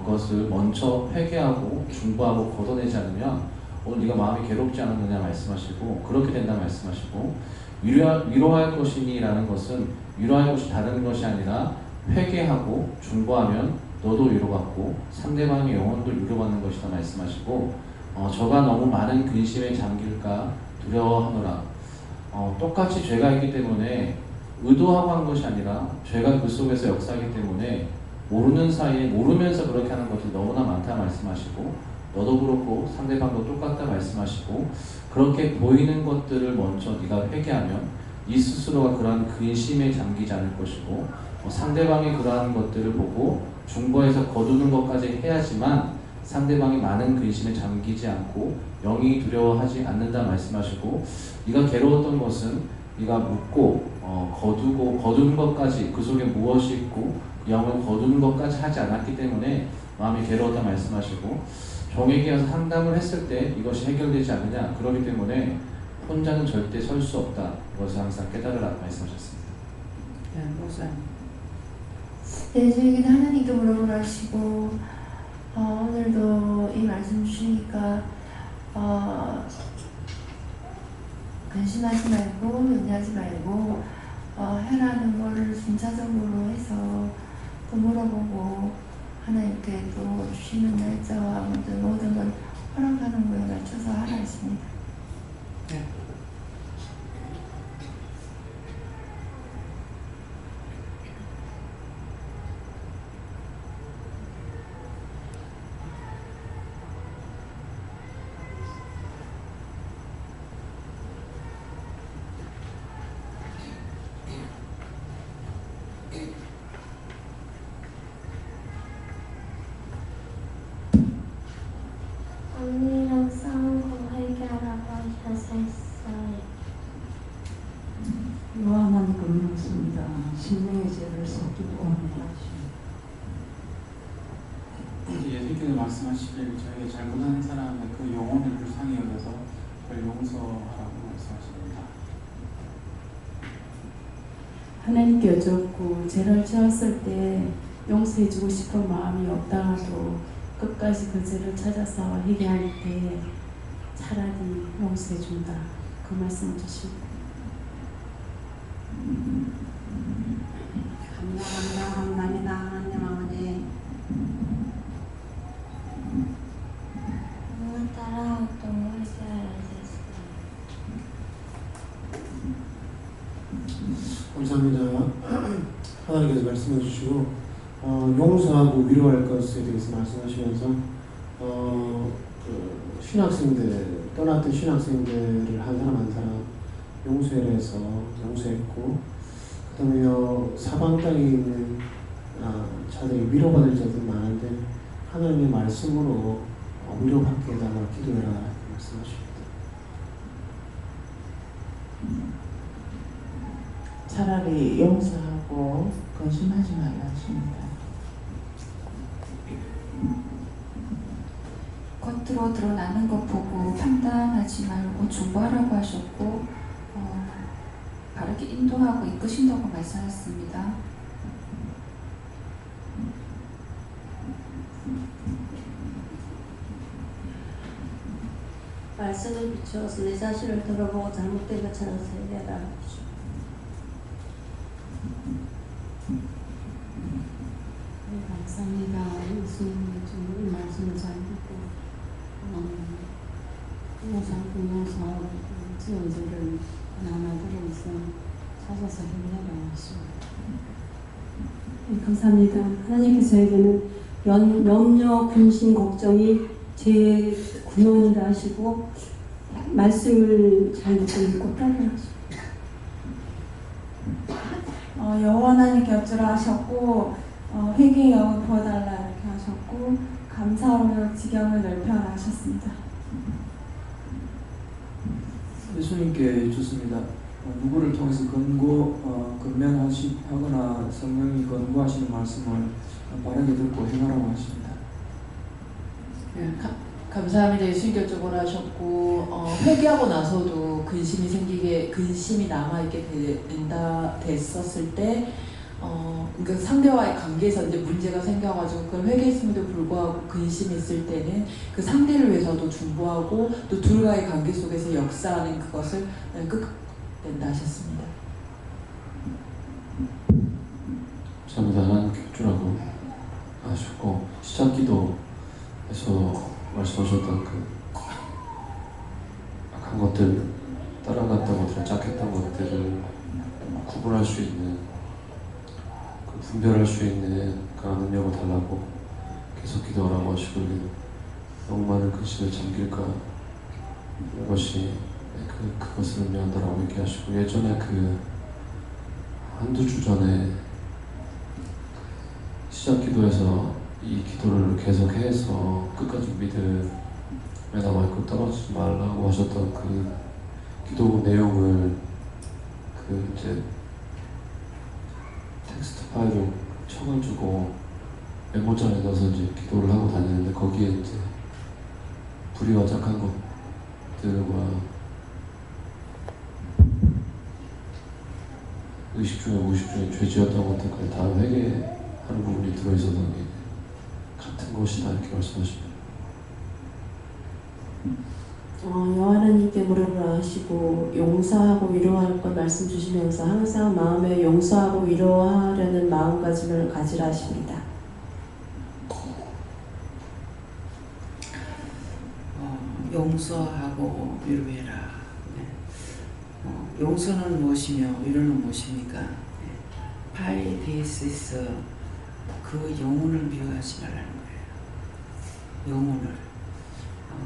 그것을 먼저 회개하고 중보하고 걷어내지 않으면 오늘 네가 마음이 괴롭지 않았느냐 말씀하시고 그렇게 된다 말씀하시고 위로할 것이니라는 것은 위로할 것이 다른 것이 아니라 회개하고 중보하면 너도 위로받고 상대방의 영혼도 위로받는 것이다 말씀하시고 저가 너무 많은 근심에 잠길까 두려워하노라. 똑같이 죄가 있기 때문에 의도하고 한 것이 아니라 죄가 그 속에서 역사하기 때문에 모르는 사이에 모르면서 그렇게 하는 것들이 너무나 많다 말씀하시고 너도 그렇고 상대방도 똑같다 말씀하시고 그렇게 보이는 것들을 먼저 네가 회개하면 네 스스로가 그러한 근심에 잠기지 않을 것이고 상대방이 그러한 것들을 보고 중보해서 거두는 것까지 해야지만 상대방이 많은 근심에 잠기지 않고 영이 두려워하지 않는다 말씀하시고 네가 괴로웠던 것은 네가 묻고 거두는 것까지 그 속에 무엇이 있고 그 영을 거두는 것까지 하지 않았기 때문에 마음이 괴로웠다 말씀하시고 종에게 와서 상담을 했을 때 이것이 해결되지 않느냐 그렇기 때문에 혼자는 절대 설 수 없다 이것을 항상 깨달으라 말씀하셨습니다. 네, 목사님. 네, 저에게는 하나님께 물어보라 하시고 오늘도 이 말씀 주시니까 근심하지 말고 염려하지 말고 해라는 거를 순차적으로 해서 또 물어보고 하나님께 또 주시는 날짜와 모든 걸 허락하는 거에 맞춰서 하라 했습니다. 네. 언니랑 싸운 거 해결하라고 하셔서 했어요. 요한한 금명수입니다. 신령의 죄를 섞이고 예수님께서 말씀하시길 저에게 잘못하는 사람의 그 영혼을 불쌍히 여겨서 그걸 용서하라고 말씀하십니다. 하나님께 여쭙고 죄를 지었을 때 용서해주고 싶은 마음이 없다가도 끝까지 그 죄를 찾아서 해결할 때 차라리 용서해준다. 그 말씀을 주시고 감사합니다. 하나님 아버지. 엄마 따라왔던 거 해결하셨어요. 감사합니다. 하나님께서 말씀해 주시고 용서하고 위로할 것에 대해서 말씀하시면서 그 신학생들 떠났던 신학생들을 한 사람 한 사람 용서를 해서 용서했고 그다음에 사방 땅에 있는 자들이 위로받을 자들 많은데 하나님의 말씀으로 위로받게 해달라 기도해라 말씀하십니다. 차라리 용서하고 근심하지 말라 하십니다. 겉으로 드러나는 것 보고 판단하지 말고 중보하라고 하셨고 바르게 인도하고 이끄신다고 말씀하셨습니다. 말씀을 비추어서 내 자신을 돌아보고 잘못된 것 찾아서 해결하라. 네, 감사합니다. 예수님의 좀 말씀을 잘 듣고 공모상 지원자를 하나하나 들어서 찾아서 해결하라 하십니다. 네, 감사합니다. 하나님께서 저에게는 염려, 근심, 걱정이 제 근원이라 하시고 말씀을 잘 듣고 읽고 따라하십니다. 여호와 하나님께 어쩌라 하셨고 회개의 영을 부어달라 이렇게 하셨고 감사로 지경을 넓혀라 하셨습니다. 예수님께 주습니다. 누구를 통해서 건면하거나 성령이 권고하시는 말씀을 바르게 듣고 행하라고 하십니다. 감사합니다. 예수님께 어쩌라 하셨고 회개하고 나서도 근심이 남아있게 됐었을 때 그러니까 상대와의 관계에서 이제 문제가 생겨가지고 그걸 회개했음에도 불구하고 근심이 있을 때는 그 상대를 위해서도 중보하고 또 둘과의 관계 속에서 역사하는 그것을 끝낸다 하셨습니다. 감사합니다. 하나님께 격주라고 하셨고 시작기도에서 말씀하셨던 그 악한 것들, 따라갔던 것들, 짝했던 것들을 구분할 수 있는 분별할 수 있는 그런 능력을 달라고 계속 기도하라고 하시고 너무 많은 근심에 잠길까 이것이 그것을 의미한다라고 얘기하시고 예전에 한두 주 전에 시작 기도에서 이 기도를 계속해서 끝까지 믿음에 남아있고 떨어지지 말라고 하셨던 그 기도 내용을 이제 텍스트 파일을 쳐가지고 메모장에 넣어서 이제 기도를 하고 다니는데 거기에 이제 불의와 착한 것들과 의식 중에 무의식 중에 죄 지었던 것들까지 다 회개하는 부분이 들어있어서 같은 것이다 이렇게 말씀하십니다. 여호와님께 물으라 하시고 용서하고 위로할 것 말씀 주시면서 항상 마음에 용서하고 위로하려는 마음가짐을 가지라 하십니다. 용서하고 위로해라. 네. 용서는 무엇이며 위로는 무엇입니까? 네. 파이디시스 그 영혼을 미워하지 말라는 거예요. 영혼을.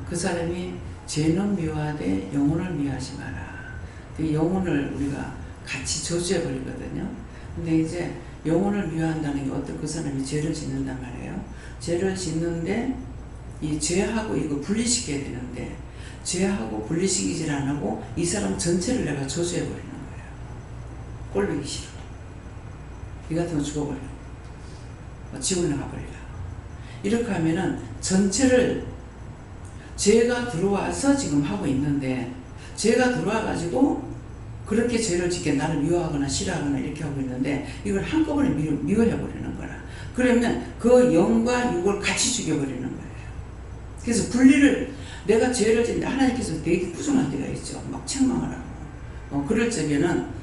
그 사람이 죄는 미워하되 영혼을 미워하지 마라. 그 영혼을 우리가 같이 저주해 버리거든요. 근데 이제 영혼을 미워한다는 게 어떤 그 사람이 죄를 짓는단 말이에요. 죄를 짓는데 이 죄하고 이거 분리시켜야 되는데 죄하고 분리시키질 안 하고 이 사람 전체를 내가 저주해 버리는 거예요. 꼴보기 싫어. 이 같으면 죽어버려. 지옥에 나가버리라. 이렇게 하면은 전체를 죄가 들어와서 지금 하고 있는데 죄가 들어와가지고 그렇게 죄를 짓게 나를 미워하거나 싫어하거나 이렇게 하고 있는데 이걸 한꺼번에 미워해버리는 거라. 그러면 그 영과 육을 같이 죽여버리는 거예요. 그래서 분리를 내가 죄를 짓는데 하나님께서 되게 부정한 데가 있죠. 막 책망하라고. 그럴 적에는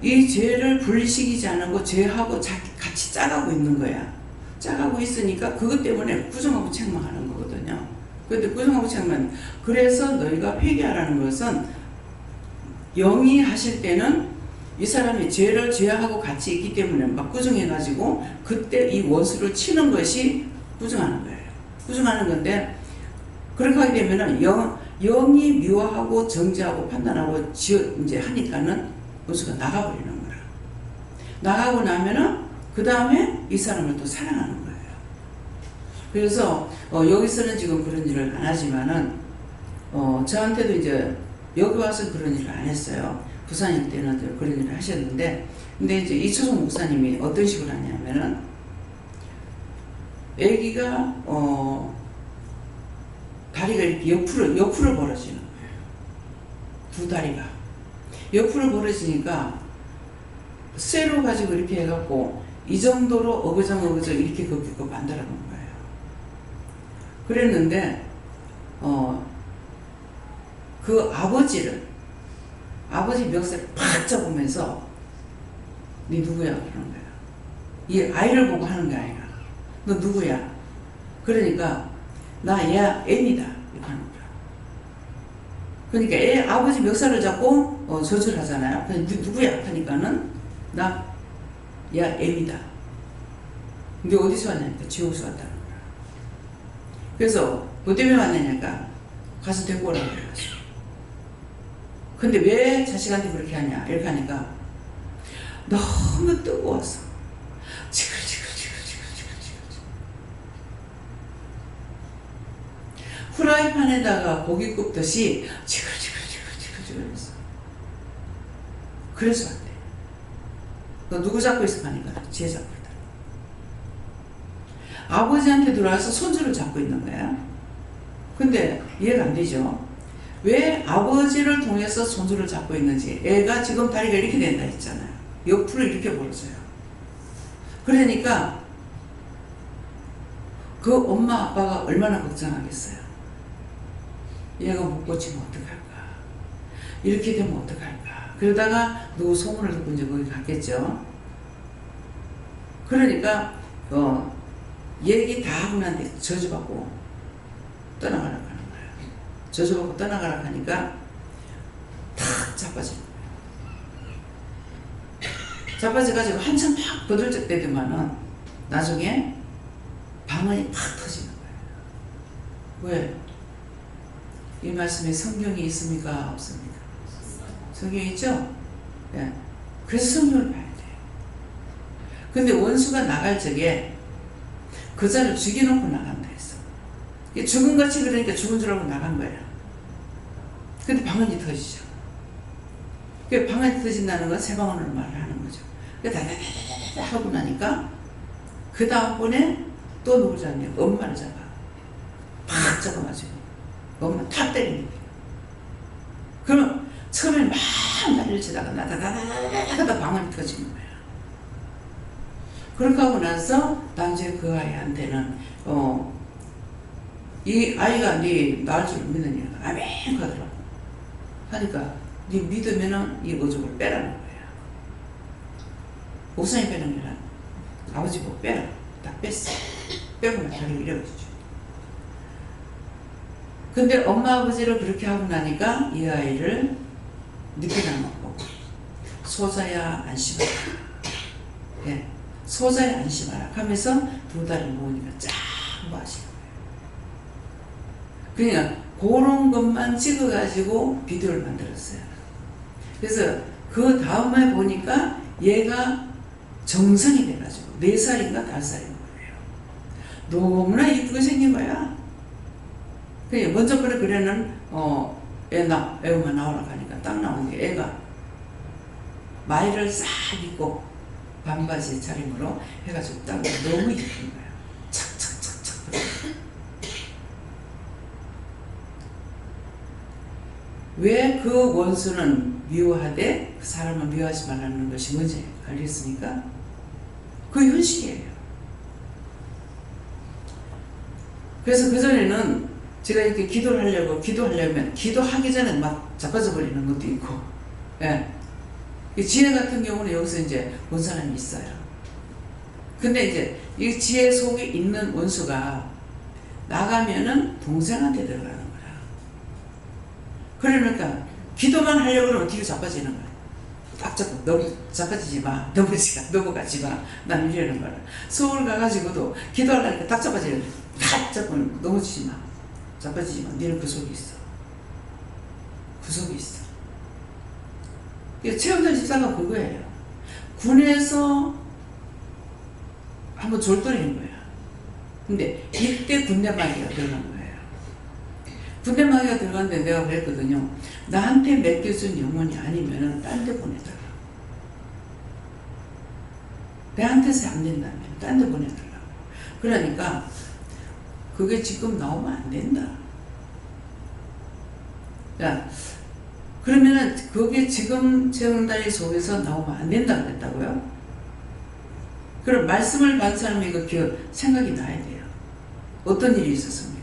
이 죄를 분리시키지 않고 죄하고 같이 짜가고 있는 거야. 짜가고 있으니까 그것 때문에 부정하고 책망하는 거거든요. 그런데 부정하고 책망. 그래서 너희가 회개하라는 것은 영이 하실 때는 이 사람이 죄하고 같이 있기 때문에 막 부정해가지고 그때 이 원수를 치는 것이 부정하는 거예요. 부정하는 건데 그렇게 하게 되면은 영이 미워하고 정죄하고 판단하고 이제 하니까는 원수가 나가버리는 거라. 나가고 나면은 그 다음에 이 사람을 또 사랑하는 거예요. 그래서 여기서는 지금 그런 일을 안 하지만은 저한테도 이제 여기 와서 그런 일을 안 했어요. 부산일 때는 그런 일을 하셨는데, 근데 이제 이초성 목사님이 어떤 식으로 하냐면은, 애기가, 다리가 이렇게 옆으로 벌어지는 거예요. 두 다리가. 옆으로 벌어지니까, 쇠로 가지고 이렇게 해갖고, 이 정도로 어그정 이렇게 걷게끔 만들어 놓은 거예요. 그랬는데, 그 아버지 멱살을 팍 잡으면서 네 누구야? 그러는 거야. 이 아이를 보고 하는 게 아니라 너 누구야? 그러니까 나 얘야 M이다 이렇게 하는 거야. 그러니까 아버지 멱살을 잡고 저주를 하잖아요. 그래서 누구야? 하니까는 나 얘야 M이다. 근데 어디서 왔냐니까 지옥에서 왔다는 거야. 그래서 뭐 때문에 왔냐니까 가서 데리고 오라고 그래가지고. 근데 왜 자식한테 그렇게 하냐 이렇게 하니까 너무 뜨거워서 지글지글 후라이팬에다가 고기 굽듯이 지글지글 했어. 그래서 왔대. 너 누구 잡고 있어? 하니까 쟤 잡고 있다. 아버지한테 들어와서 손주를 잡고 있는 거야. 근데 이해가 안 되죠. 왜 아버지를 통해서 손주를 잡고 있는지. 애가 지금 다리가 이렇게 된다 했잖아요. 옆으로 이렇게 벌어져요. 그러니까 그 엄마 아빠가 얼마나 걱정하겠어요. 얘가 못 고치면 어떡할까. 이렇게 되면 어떡할까. 그러다가 누구 소문을 듣고 이제 거기 갔겠죠. 그러니까 얘기 다 하고 난 뒤에 저주받고 떠나가라고 하는 거예요. 저주받고 떠나가라고 하니까 탁 자빠지는 거예요. 자빠져가지고 한참 막 버들적대더만은 나중에 방언이 팍 터지는 거예요. 왜? 이 말씀에 성경이 있습니까? 없습니까? 성경이 있죠? 예. 그래서 성경을 봐야 돼요. 근데 원수가 나갈 적에 그 자를 죽여놓고 나간다 했어. 죽음같이 그러니까 죽은 줄 알고 나간 거야. 근데 방언이 터지죠. 방언이 터진다는 건 새 방언으로 말을 하는 거죠. 다다다다다 하고 나니까 그 다음번에 또 누구 잡냐? 엄마를 잡아. 팍 잡아가지고 엄마 탁 때리는 거야. 그러면 처음에 막 난리를 치다가 나다다다다다 방언이 터지는 거야. 그렇게 하고 나서 나중에 그 아이한테는 이 아이가 네 나을 줄 믿느냐? 아멘 하더라고. 하니까 네 믿으면은 이 어족을 빼라는 거야. 목사님 빼는 게 아니라 아버지 보고 빼라. 딱 뺐어. 빼고 나 다리를 잃어버리죠. 근데 엄마 아버지를 그렇게 하고 나니까 이 아이를 늦게 낳고 소자야 안심하라. 예, 소자야 안심하라 하면서 두 달을 모으니까 쫙 마시는 거예요. 그러니까 그런 것만 찍어가지고 비디오를 만들었어요. 그래서 그 다음에 보니까 얘가 정상이 돼가지고 4살인가 5살인 거예요. 너무나 이쁘게 생긴 거야. 그래 먼저 그래는 애가 나오라고 하니까 딱 나오는 게 애가 마이를 싹 입고 반바지 차림으로 해가지고 딱 너무 이쁜 거야. 착착착착. 왜 그 원수는 미워하되 그 사람을 미워하지 말라는 것이 뭔지 알겠습니까? 그 현실이에요. 그래서 그전에는 제가 이렇게 기도하려면 기도하기 전에 막 자빠져 버리는 것도 있고, 예. 지혜 같은 경우는 여기서 이제 본 사람이 있어요. 근데 이제 이 지혜 속에 있는 원수가 나가면은 동생한테 들어가는 거야. 그러니까 기도만 하려고 그러면 뒤로 자빠지는 거야. 딱 잡고 너무 자빠지지 마. 넘어가지 마. 난 이러는 거야. 서울 가가지고도 기도하려니까 딱 자빠지는 거야. 딱 잡고 넘어지지 마. 자빠지지 마. 너는 그 속에 있어. 그 속에 있어. 최영선 집사가 그거예요. 군에서 한번 졸도리는 거야. 근데 이때 군대 말기가 들어간 거예요. 군대 마귀가 들어갔는데 내가 그랬거든요. 나한테 맡겨준 영혼이 아니면은 딴 데 보내달라. 내한테서 안 된다면 딴 데 보내달라. 그러니까 그게 지금 나오면 안 된다. 자, 그러면은 그게 지금 재앙다리 속에서 나오면 안 된다 그랬다고요? 그럼 말씀을 받은 사람이 그 생각이 나야 돼요. 어떤 일이 있었습니까?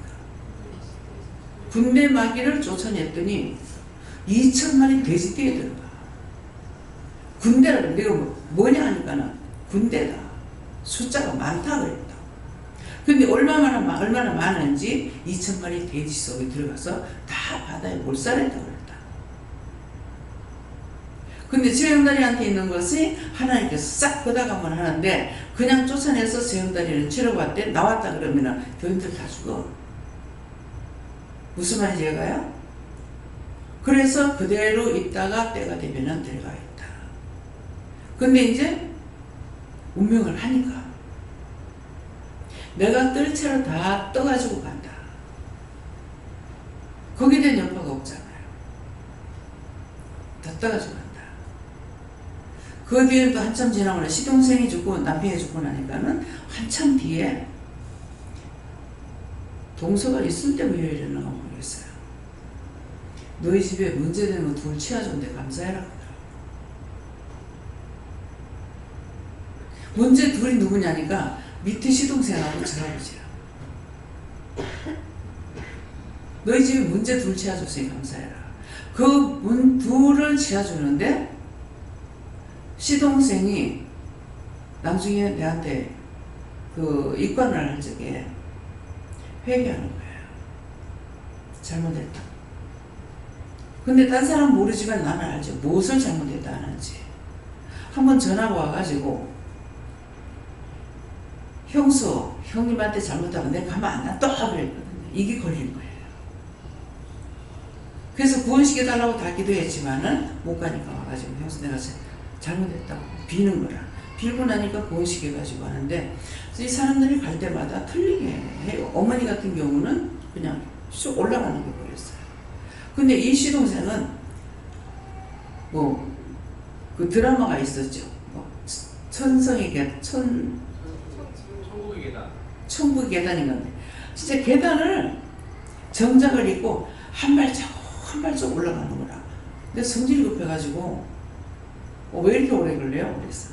군대 마귀를 쫓아냈더니 2,000마리 돼지떼에 들어가. 군대라고 내가 뭐냐 하니까는 군대다. 숫자가 많다 그랬다. 근데 얼마나 많은지 2,000마리 돼지 속에 들어가서 다 바다에 몰살했다 그랬다. 근데 재앙다리한테 있는 것이 하나님께서 싹 걷어가면 하는데 그냥 쫓아내서 재앙다리를 치러봤대. 나왔다 그러면은 교인들 다 죽어. 무슨 말인지 얘가요? 그래서 그대로 있다가 때가 되면은 들어가 있다. 근데 이제 운명을 하니까 내가 뜰채로 다 떠가지고 간다. 거기에 대한 여파가 없잖아요. 다 떠가지고 간다. 그 뒤에 또 한참 지나고 시동생이 죽고 남편이 죽고 나니까는 한참 뒤에 동서가 있을 때 왜 이러는가 모르겠어요. 너희 집에 문제되는 거 둘 치워줬는데 감사해라. 문제 둘이 누구냐니까 밑에 시동생하고 저아버지야. 너희 집에 문제 둘 치워줬으니 감사해라. 그 문 둘을 치워주는데 시동생이 나중에 내한테 그 입관을 할 적에 회개하는 거예요. 잘못했다. 근데 딴 사람 모르지만 나는 알죠. 무엇을 잘못했다 하는지. 한번 전화가 와가지고 형수, 형님한테 잘못하면 내가 가만 안 놔둬 그랬거든요. 이게 걸린 거예요. 그래서 구원시켜달라고 다 기도했지만은 못 가니까 와가지고 형수 내가 잘못했다고 비는 거라. 빌고 나니까 구원시켜가지고 하는데 이 사람들이 갈 때마다 틀리게 해요. 어머니 같은 경우는 그냥 쑥 올라가는 게 보였어요. 근데 이 시동생은 뭐 그 드라마가 있었죠. 뭐 천성의 천국의 계단. 천국의 계단인 건데 진짜 계단을 정장을 입고 한 발짝 한 발짝 올라가는 거라. 근데 성질이 급해가지고 왜 이렇게 오래 걸려요? 그랬어.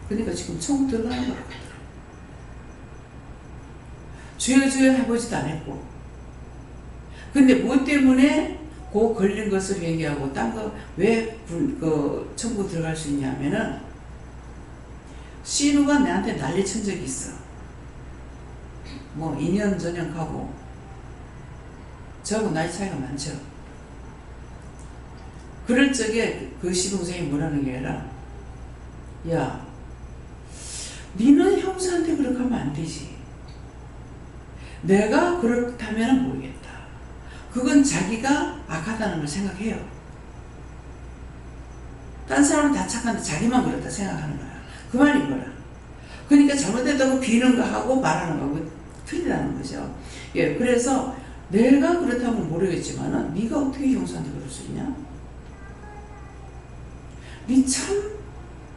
그러니까 지금 천국 들어가는 거라. 주여 주여 해보지도 안 했고. 근데 뭐 때문에 그 걸린 것을 얘기하고 딴 거 왜 그 천국 들어갈 수 있냐면은 신우가 내한테 난리 친 적이 있어. 뭐 2년 전역하고 저하고 나이 차이가 많죠. 그럴 적에 그 시동생이 뭐라는 게 아니라 야 니는 형사한테 그렇게 하면 안 되지. 내가 그렇다면 모르겠다. 그건 자기가 악하다는 걸 생각해요. 딴 사람은 다 착한데 자기만 그렇다 생각하는 거야. 그 말인 거라. 그러니까 잘못했다고 비는 거 하고 말하는 거하고 틀리다는 거죠. 예, 그래서 내가 그렇다면 모르겠지만은 네가 어떻게 형사한테 그럴 수 있냐? 네 참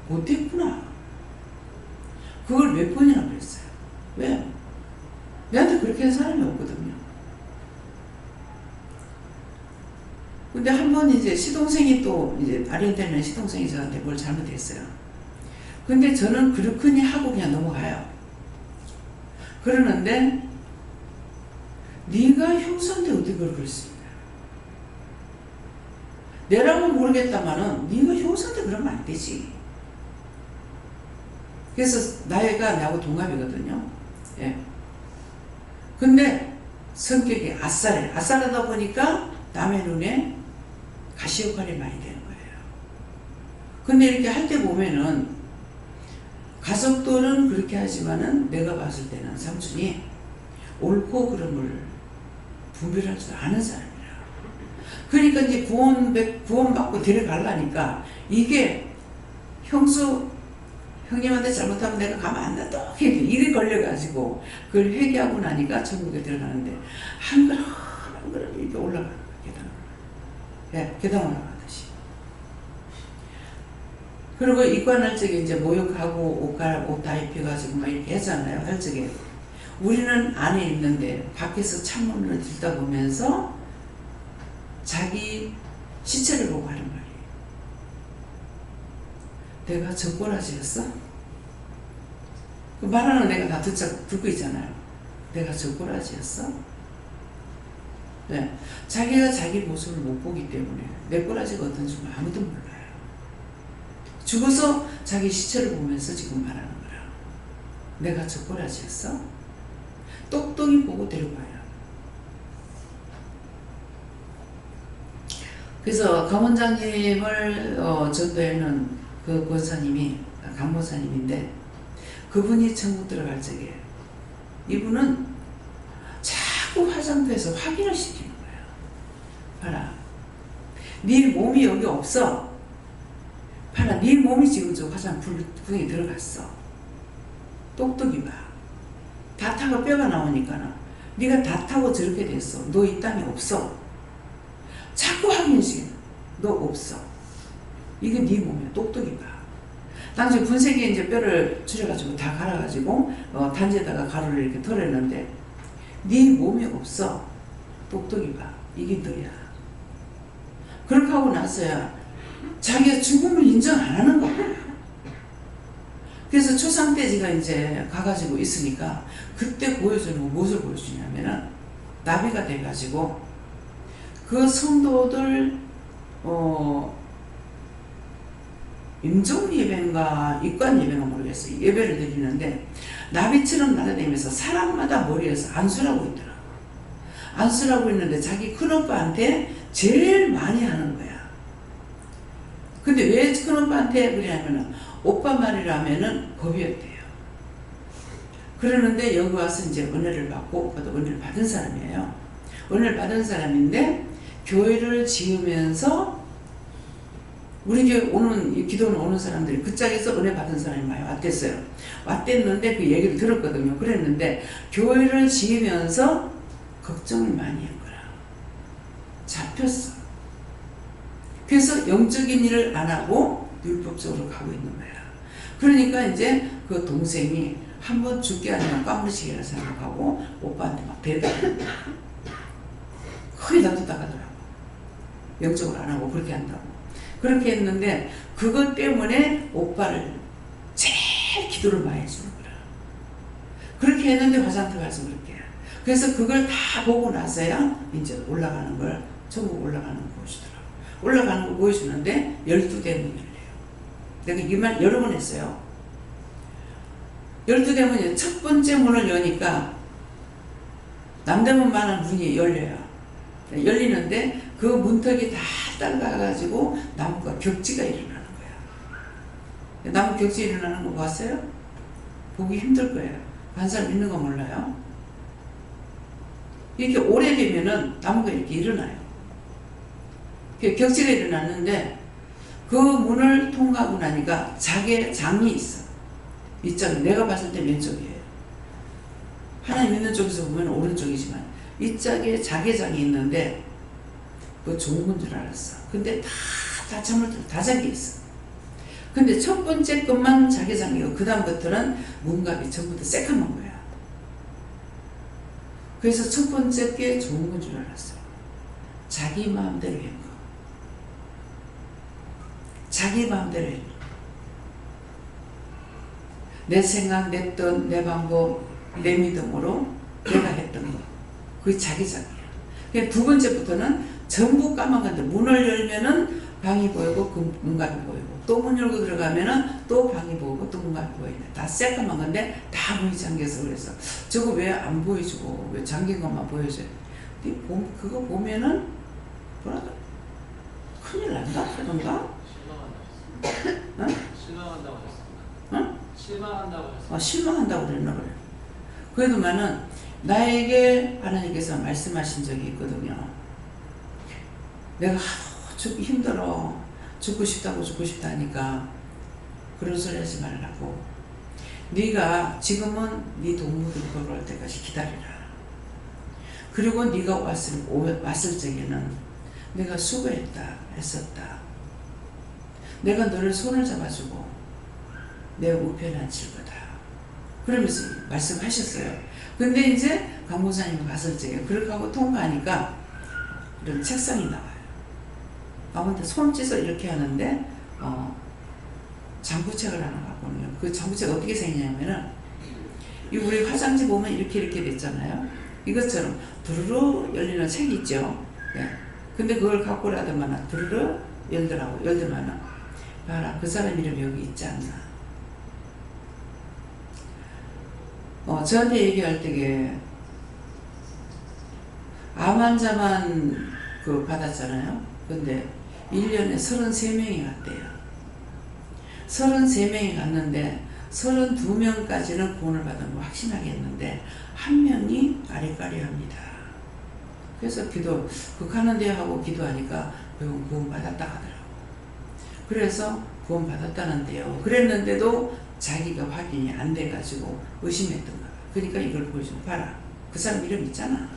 못됐구나. 그걸 몇 번이나 그랬어요. 왜? 내한테 그렇게 한 사람이 없거든요. 근데 한 번 이제 시동생이 또 이제 발현되는 시동생이 저한테 뭘 잘못했어요. 근데 저는 그렇거니 하고 그냥 넘어가요. 그러는데 네가 형사한테 어떻게 그걸 그럴 수 있냐? 내라면 모르겠다마는 네가 형사한테 그러면 안 되지. 그래서 나이가 나하고 동갑이거든요. 예. 근데 성격이 아싸래. 아싸라다 보니까 남의 눈에 가시 역할이 많이 되는 거예요. 근데 이렇게 할 때 보면은 가족들은 그렇게 하지만은 내가 봤을 때는 삼촌이 옳고 그름을 분별할 줄 아는 사람이라. 그러니까 이제 구원받고 데려가려니까 이게 형님한테 잘못하면 내가 가만 안 놔둬. 이게 걸려가지고 그걸 회개하고 나니까 천국에 들어가는데 한 걸음 그러면 이렇게 올라가는 거야. 계단. 예, 계단 올라가듯이. 그리고 입관할 적에 이제 모욕하고 옷 다 입혀가지고 막 이렇게 하잖아요. 할 적에. 우리는 안에 있는데 밖에서 창문으로 들여다보면서 자기 시체를 보고 하는 말이에요. 내가 저 꼬라지였어? 그 말하는 내가 다 듣고 있잖아요. 내가 저 꼬라지였어? 네. 자기가 자기 모습을 못 보기 때문에 내 꼬라지가 어떤지 아무도 몰라요. 죽어서 자기 시체를 보면서 지금 말하는 거야. 내가 저 꼬라지였어? 똑똑히 보고 데려가요. 그래서 강원장님을 전도에는 그 권사님이 강모사님인데 그분이 천국 들어갈 적에 이분은 자꾸 화장터에서 확인을 시키는 거예요. 봐라, 네 몸이 여기 없어. 봐라, 네 몸이 지금 저 화장품에 들어갔어. 똑똑히 봐. 다 타고 뼈가 나오니까 네가 다 타고 저렇게 됐어. 너 이 땅에 없어. 자꾸 확인시켜. 너 없어. 이게 네 몸이야. 똑똑히 봐. 당시 분쇄기에 이제 뼈를 줄여가지고 다 갈아가지고 단지에다가 가루를 이렇게 털었는데 네 몸이 없어. 똑똑히 봐. 이게 너야. 그렇게 하고 나서야 자기가 죽음을 인정 안 하는 거야. 그래서 초상돼지가 이제 가가지고 있으니까 그때 보여주는 건 무엇을 보여주냐면은 나비가 돼가지고 그 성도들 임종 예배인가 입관 예배인가 모르겠어요. 예배를 드리는데 나비처럼 날아다니면서 사람마다 머리에서 안수라고 있더라. 안수라고 있는데 자기 큰오빠한테 제일 많이 하는 거야. 근데 왜 큰오빠한테 그러냐면은 오빠 말이라면은 겁이었대요. 그러는데 여기 와서 이제 은혜를 받고 오빠도 은혜를 받은 사람이에요. 은혜를 받은 사람인데 교회를 지으면서 우리 교회 오는 기도는 오는 사람들이 그 짝에서 은혜 받은 사람이 많이 왔댔어요. 왔댔는데 그 얘기를 들었거든요. 그랬는데 교회를 지으면서 걱정을 많이 한 거야. 잡혔어. 그래서 영적인 일을 안 하고 율법적으로 가고 있는 거야. 그러니까 이제 그 동생이 한번 죽게 하면 까무러치기라 생각하고 오빠한테 막 대답하는 거야. 거의 놔뒀다가더라고. 영적으로 안 하고 그렇게 한다고. 그렇게 했는데 그것 때문에 오빠를 제일 기도를 많이 해주는 거야. 그렇게 했는데 화장터 가서 그렇게 해. 그래서 그걸 다 보고 나서야 이제 올라가는 걸 천국 올라가는 거 보여주더라고. 올라가는 거 보여주는데 12대문이 열려요. 내가 이 말 여러 번 했어요. 12대문이 첫 번째 문을 여니까 남대문만한 문이 열려요. 열리는데 그 문턱이 다 따라가가지고 나무가 격지가 일어나는 거야. 나무 격지 일어나는 거 봤어요? 보기 힘들 거예요. 한 사람 있는 거 몰라요? 이렇게 오래되면은 나무가 이렇게 일어나요. 격지가 일어났는데 그 문을 통과하고 나니까 자개장이 있어. 이쪽은 내가 봤을 때 왼쪽이에요. 하나님 있는 쪽에서 보면 오른쪽이지만 이 짝에 자개장이 있는데 그거 좋은 건 줄 알았어. 근데 다 잠겨 있어. 근데 첫 번째 것만 자개장이고 그 다음부터는 문갑이 전부 다 새까만 거야. 그래서 첫 번째 게 좋은 건 줄 알았어. 자기 마음대로 한 거. 자기 마음대로 한 거. 내 생각, 내 뜻, 내 방법, 내 믿음으로 내가 했던 거. 그게 자기장이야. 두 번째부터는 전부 까만 건데 문을 열면은 방이 보이고 그 문갑이 보이고 또 문 열고 들어가면은 또 방이 보이고 또 문갑이 보이네. 다 새까만 건데 다 문이 잠겨서 그래서 저거 왜 안 보여주고 왜 잠긴 것만 보여줘요? 그거 보면은 뭐랄까 큰일 난다 그런가? 실망한다고 하셨습니다. 응? 실망한다고 하셨습니다. 실망한다고 그랬나 그래. 그래도만은 나에게 하나님께서 말씀하신 적이 있거든요. 내가 하도 죽기 힘들어. 죽고 싶다고 죽고 싶다 하니까 그런 소리 하지 말라고. 네가 지금은 네 동무들 걸어올 때까지 기다리라. 그리고 네가 왔을 적에는 내가 수고했다, 애썼다. 내가 너를 손을 잡아주고 내 우편에 앉힐 거다. 그러면서 말씀하셨어요. 근데 이제 강목사님이 갔을 적에 그렇게 하고 통과하니까 이런 책상이 나와요. 아무튼 손짓을 이렇게 하는데 장구책을 하나 갖고 오는 거예요. 그 장구책 어떻게 생기냐면은 이 우리 화장지 보면 이렇게 됐잖아요. 이것처럼 두루루 열리는 책이 있죠. 예. 근데 그걸 갖고 라더만 두루루 열더만은 봐라, 그 사람 이름이 여기 있지 않나. 저한테 얘기할 때에 암 환자만 받았잖아요. 근데 1년에 33명이 갔대요. 33명이 갔는데 32명까지는 구원을 받은 거 확신하게 했는데 한 명이 아리까리합니다. 그래서 극하는데 하고 기도하니까 구원 받았다 하더라고. 그래서 구원 받았다는데요. 그랬는데도 자기가 확인이 안 돼가지고 의심했던 거야. 그러니까 이걸 보여주면 봐라, 그 사람 이름 있잖아.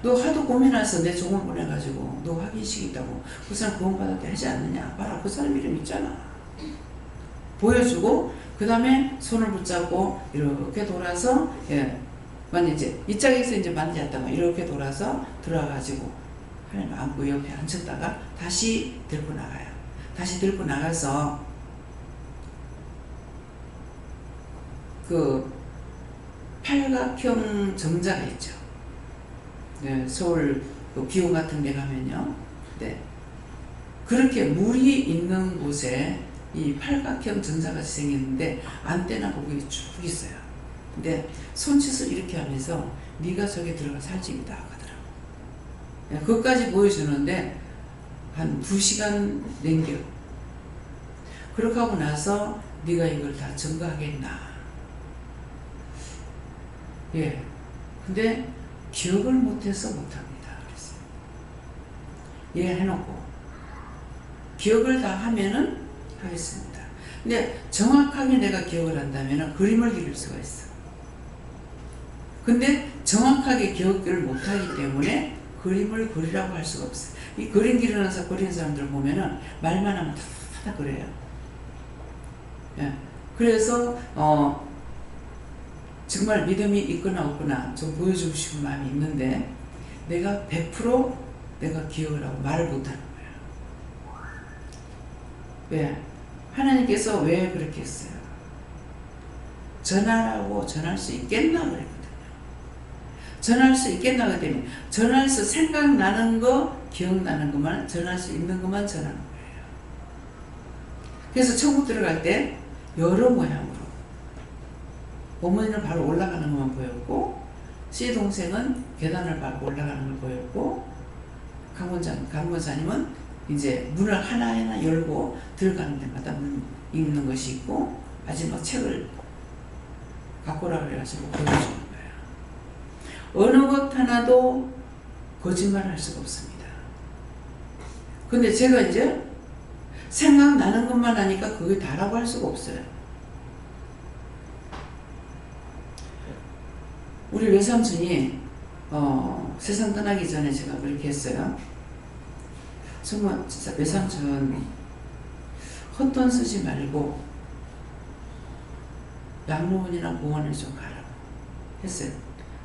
너 하도 고민해서 내 종을 보내가지고 너 확인식 있다고 그 사람 구원 받았다 하지 않느냐. 봐라, 그 사람 이름 있잖아. 보여주고 그 다음에 손을 붙잡고 이렇게 돌아서 이제 이 짝에서 이제 만졌다가 이렇게 돌아서 들어와가지고 하나님 안고 옆에 앉혔다가 다시 들고 나가요. 다시 들고 나가서 그 팔각형 정자가 있죠. 네, 서울 기호 같은 데 가면요. 네. 그렇게 물이 있는 곳에 이 팔각형 정자가 생겼는데 안테나 거기 쭉 있어요. 근데 손짓을 이렇게 하면서 네가 저기 들어가 살집이다 하더라고. 네, 그것까지 보여주는데 한 2시간 넘겨. 그렇게 하고 나서 네가 이걸 다 증거하겠나. 예. 근데 기억을 못해서 못합니다. 그랬어요. 예, 해놓고 기억을 다 하면은 하겠습니다. 근데 정확하게 내가 기억을 한다면은 그림을 그릴 수가 있어. 근데 정확하게 기억을 못하기 때문에 그림을 그리라고 할 수가 없어요. 이 그림 그리는 사람들 보면은 말만 하면 다 그래요. 예. 그래서 정말 믿음이 있거나 없거나 좀 보여주고 싶은 마음이 있는데 내가 100% 내가 기억을 하고 말을 못하는 거예요. 왜? 하나님께서 왜 그렇게 했어요? 전하라고 전할 수 있겠나 그랬거든요. 전할 수 있겠나 그랬더니 전할 수 생각나는 거, 기억나는 것만, 전할 수 있는 것만 전하는 거예요. 그래서 천국 들어갈 때 여러 모양으로 어머니는 바로 올라가는 것만 보였고 시동생은 계단을 밟고 올라가는 걸 보였고 강권사님은 이제 문을 하나하나 열고 들어가는 데마다 문 읽는 것이 있고 마지막 책을 갖고 오라 그래가지고 보여주는 거예요. 어느 것 하나도 거짓말을 할 수가 없습니다. 근데 제가 이제 생각나는 것만 하니까 그게 다라고 할 수가 없어요. 우리 외삼촌이 세상 떠나기 전에 제가 그렇게 했어요. 정말 진짜 외삼촌 헛돈 쓰지 말고 양로원이나 공원을 좀 가라고 했어요.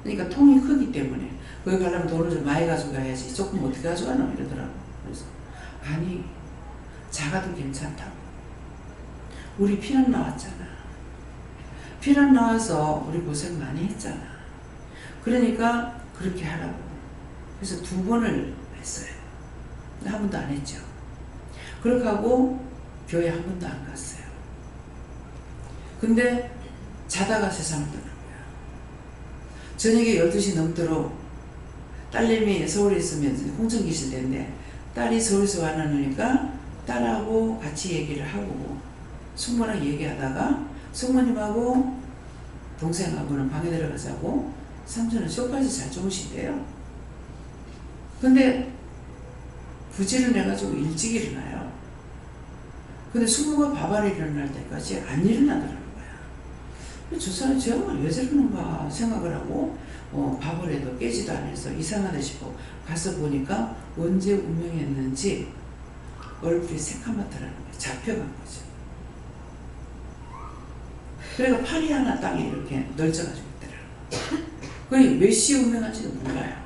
그러니까 통이 크기 때문에 거기 가려면 돈을 좀 많이 가져가야지 조금 어떻게 가져가노 이러더라고. 그래서 아니 작아도 괜찮다고. 우리 피난 나왔잖아. 피난 나와서 우리 고생 많이 했잖아. 그러니까 그렇게 하라고. 그래서 2번을 했어요. 한 번도 안 했죠. 그렇게 하고 교회 한 번도 안 갔어요. 근데 자다가 세상을 떠난 거야. 저녁에 12시 넘도록 딸내미 서울에 있으면 홍천 계실 때인데 딸이 서울에서 와나니까 딸하고 같이 얘기를 하고 숙모랑 얘기하다가 숙모님하고 동생하고는 방에 들어가자고 삼촌은 쇼까지 잘 주무신대요. 근데 부지런 해가지고 일찍 일어나요. 근데 숙모가 밥알이 일어날 때까지 안 일어나더라는 거야. 저 사람 정말 왜 저러는가 생각을 하고 밥을 해도 깨지도 않아서 이상하다 싶어 가서 보니까 언제 운명했는지 얼굴이 새까맣다라는 거예요. 잡혀간 거죠. 그러니까 팔이 하나 땅에 이렇게 널쳐가지고 있더라고요. 거의 몇 시에 운명한지도 몰라요.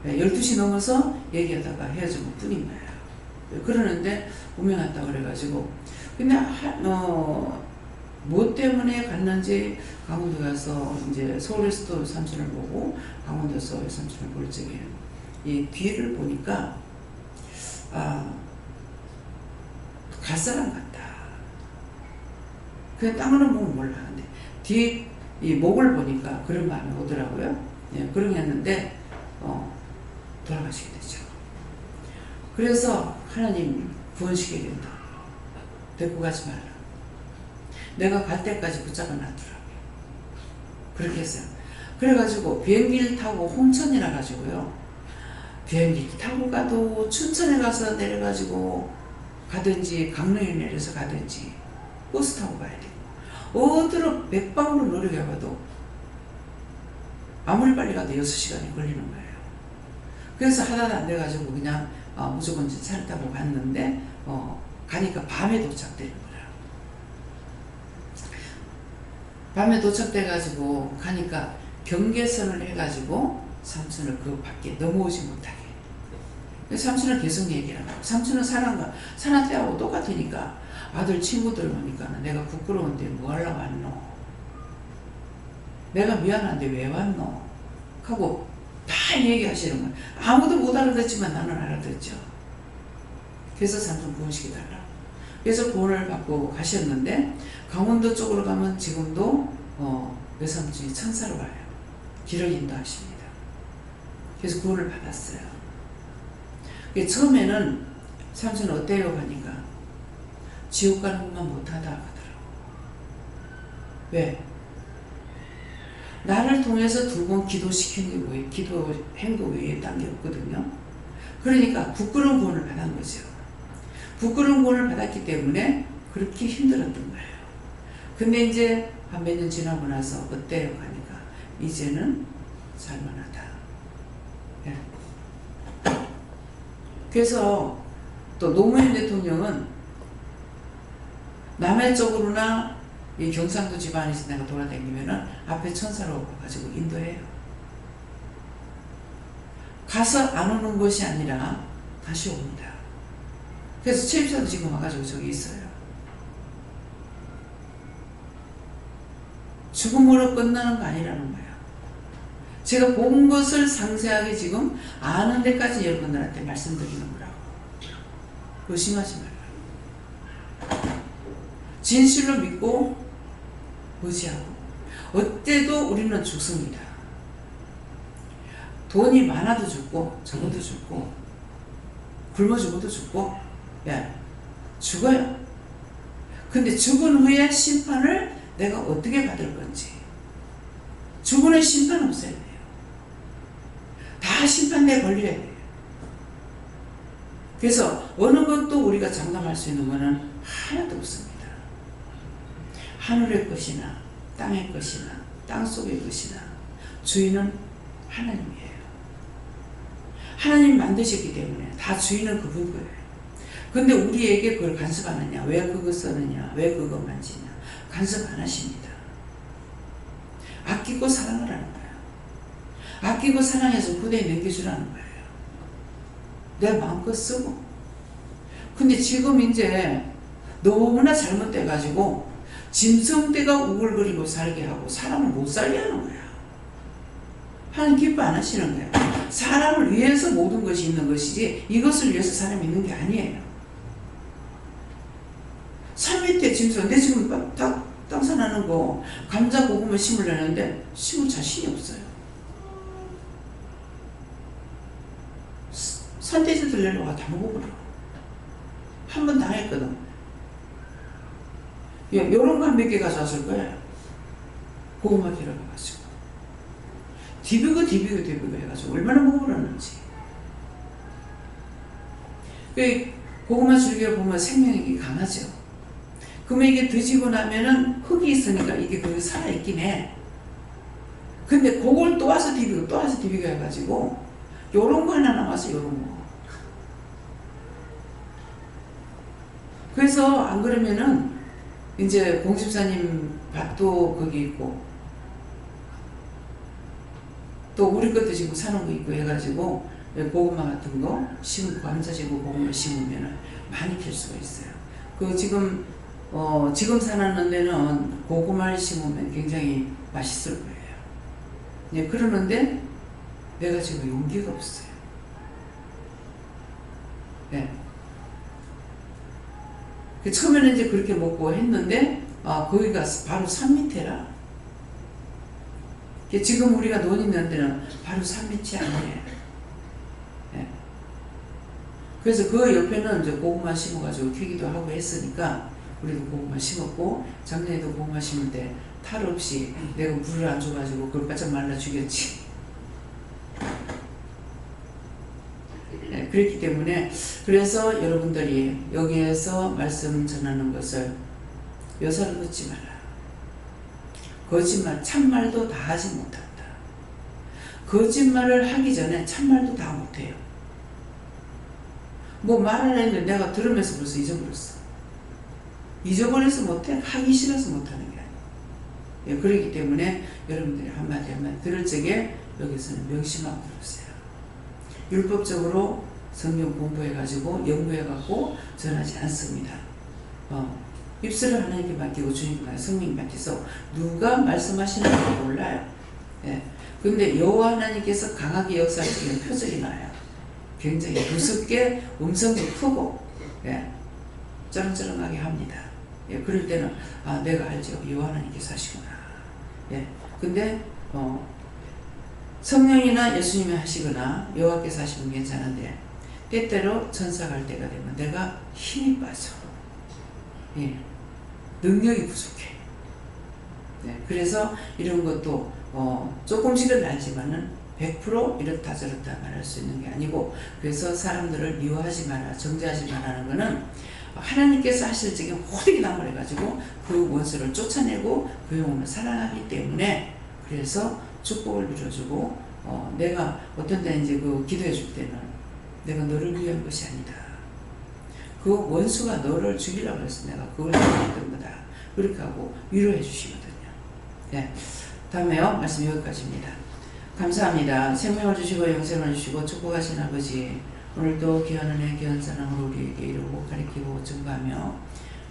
12시 넘어서 얘기하다가 헤어진 것 뿐인 거예요. 그러는데 운명했다고 그래가지고 근데 뭐 때문에 갔는지 강원도 가서 이제 서울에서도 삼촌을 보고 강원도에서 삼촌을 볼 적에 이 뒤를 보니까 갈 사람 같다. 그냥 땅으로 보면 몰라. 근데 뒤에 이 목을 보니까 그런 마음이 오더라고요. 예, 그런 게 했는데 돌아가시게 되죠. 그래서 하나님 구원시켜야 된다. 데리고 가지 말라. 내가 갈 때까지 붙잡아 놨더라고요. 그렇게 했어요. 그래가지고 비행기를 타고 홍천이라 가지고요. 비행기 타고 가도 춘천에 가서 내려가지고 가든지 강릉에 내려서 가든지 버스 타고 가야 되고 어디로 맥방으로 노력해봐도 아무리 빨리 가도 6시간이 걸리는 거예요. 그래서 하나도 안 돼가지고 그냥 무조건 차를 타고 갔는데 가니까 밤에 도착되는 거예요. 밤에 도착돼가지고 가니까 경계선을 해가지고 삼촌을 그 밖에 넘어오지 못하게. 삼촌은 계속 얘기를 하고 삼촌은 사나 때하고 똑같으니까 아들 친구들 오니까 내가 부끄러운데 뭐 하려고 왔노? 내가 미안한데 왜 왔노? 하고 다 얘기하시는 거예요. 아무도 못 알아듣지만 나는 알아듣죠. 그래서 삼촌 구원시켜달라고. 그래서 구원을 받고 가셨는데 강원도 쪽으로 가면 지금도 외삼촌이 천사로 와요. 길을 인도하십니다. 그래서 구원을 받았어요. 처음에는 삼촌은 어때요? 하니까 지옥 가는 것만 못하다 하더라고. 왜? 나를 통해서 2번 기도시키는 게 뭐예요? 기도 행동 외에 딴 게 없거든요. 그러니까 부끄러운 구원을 받은 거죠. 부끄러운 구원을 받았기 때문에 그렇게 힘들었던 거예요. 근데 이제 한 몇 년 지나고 나서 어때요? 하니까 이제는 살만하다. 예. 그래서 또 노무현 대통령은 남해 쪽으로나 이 경상도 집안에서 내가 돌아다니면은 앞에 천사로 가지고 인도해요. 가서 안 오는 것이 아니라 다시 옵니다. 그래서 최입사도 지금 와가지고 저기 있어요. 죽음으로 끝나는 거 아니라는 거예요. 제가 본 것을 상세하게 지금 아는 데까지 여러분들한테 말씀드리는 거라고. 의심하지 말라. 진실로 믿고 의지하고 어때도 우리는 죽습니다. 돈이 많아도 죽고 적어도 죽고 굶어 죽어도 죽고 죽어요. 근데 죽은 후에 심판을 내가 어떻게 받을 건지 죽은 후에 심판 없어야 돼요. 다 심판대에 걸려야 돼요. 그래서 어느 것도 우리가 장담할 수 있는 것은 하나도 없습니다. 하늘의 것이나 땅의 것이나 땅속의 것이나 주인은 하나님이에요. 하나님이 만드셨기 때문에 다 주인은 그분 거예요. 근데 우리에게 그걸 간섭 안 하냐? 왜 그거 쓰느냐? 왜 그거 만지냐? 간섭 안 하십니다. 아끼고 사랑을 하는 거예요. 아끼고 사랑해서 그대에 넘겨주라는 거예요. 내 마음껏 쓰고. 근데 지금 이제 너무나 잘못돼가지고 짐승떼가 우글거리고 살게 하고 사람을 못 살게 하는 거야. 하나님 기뻐 안 하시는 거예요. 사람을 위해서 모든 것이 있는 것이지 이것을 위해서 사람이 있는 게 아니에요. 산 밑에 짐승, 내 지금 땅산하는 거 감자 고구마 심으려는데 심을 자신이 없어요. 산돼지들 내려와 다 먹어버려. 한 번 당했거든. 요런 거 한 몇 개 가져왔을 거예요. 고구마 길어가지고. 디비고 해가지고 얼마나 먹어버렸는지. 고구마 줄기를 보면 생명력이 강하죠. 그러면 이게 드시고 나면은 흙이 있으니까 이게 그 살아있긴 해. 근데 그걸 또 와서 디비고 또 와서 디비고 해가지고 요런 거 하나 남았어. 요런 거. 그래서 안 그러면은 이제 공집사님 밭도 거기 있고 또 우리 것도 지금 사는 거 있고 해가지고 고구마 같은 거 심고 감자지고 고구마 심으면 많이 캘 수가 있어요. 그 지금 사는 데는 고구마를 심으면 굉장히 맛있을 거예요. 예, 그러는데 내가 지금 용기가 없어요. 예. 그 처음에는 이제 그렇게 먹고 했는데 거기가 바로 산 밑에라. 지금 우리가 논 있는 데는 바로 산 밑이 아니에요. 예. 그래서 그 옆에는 이제 고구마 심어가지고 캐기도 하고 했으니까 우리도 고구마 심었고 작년에도 고구마 심을 때 탈 없이 내가 물을 안 줘가지고 그걸 바짝 말라 죽였지. 네, 그렇기 때문에 그래서 여러분들이 여기에서 말씀 전하는 것을 묘사를 듣지 마라. 거짓말, 참말도 다 하지 못한다. 거짓말을 하기 전에 참말도 다 못해요. 뭐 말을 했는데 내가 들으면서 벌써 잊어버렸어. 잊어버려서 못해? 하기 싫어서 못하는 게 아니에요. 예, 그렇기 때문에 여러분들이 한마디 한마디 들을 적에 여기서는 명심하고 들으세요. 율법적으로 성경 공부해가지고 연구해갖고 전하지 않습니다. 입술을 하나님께 맡기고 주님께 성령님 맡겨서 누가 말씀하시는지 몰라요. 예. 근데 여호와 하나님께서 강하게 역사하시는 표적이 나요. 굉장히 무섭게 음성도 크고 예. 쩌렁쩌렁하게 합니다. 예. 그럴 때는 내가 알죠. 여호와 하나님께서 하시구나. 예. 근데 성령이나 예수님이 하시거나 여호와께서 하시면 괜찮은데 때때로 천사가 할 때가 되면 내가 힘이 빠져. 예. 능력이 부족해. 네, 그래서 이런 것도 조금씩은 알지만은 100% 이렇다 저렇다 말할 수 있는 게 아니고 그래서 사람들을 미워하지 마라, 정죄하지 마라는 거는 하나님께서 하실 적에 호되게 나무래가지고 그 원수를 쫓아내고 그 영혼을 사랑하기 때문에 그래서 축복을 누려주고 내가 어떤 때는 이제 그 기도해 줄 때는 내가 너를 위한 것이 아니다. 그 원수가 너를 죽이려고 해서 내가 그걸 했던 거다. 그렇게 하고 위로해 주시거든요. 네. 다음에요. 말씀 여기까지입니다. 감사합니다. 생명을 주시고 영생을 주시고 축복하신 아버지 오늘도 귀한 은혜 귀한 사랑으로 우리에게 이루고 가르치고 증거하며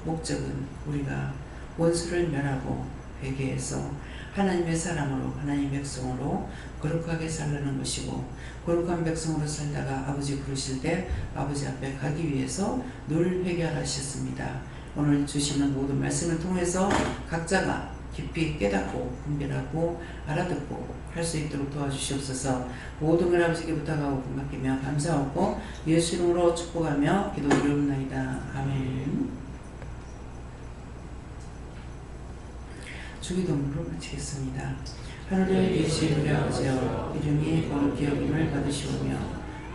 목적은 우리가 원수를 멸하고 회개해서 하나님의 사람으로 하나님의 백성으로 거룩하게 살라는 것이고 거룩한 백성으로 살다가 아버지 부르실 때 아버지 앞에 가기 위해서 늘 회개하라 하셨습니다. 오늘 주시는 모든 말씀을 통해서 각자가 깊이 깨닫고 분별하고 알아듣고 할 수 있도록 도와주시옵소서. 모든 걸 아버지께 부탁하고 맡기며 감사하고 예수 이름으로 축복하며 기도 드리옵나이다. 아멘. 주기도문으로 마치겠습니다. 하늘에 계신 우리 아버지여 이름이 거룩히 여김을 받으시오며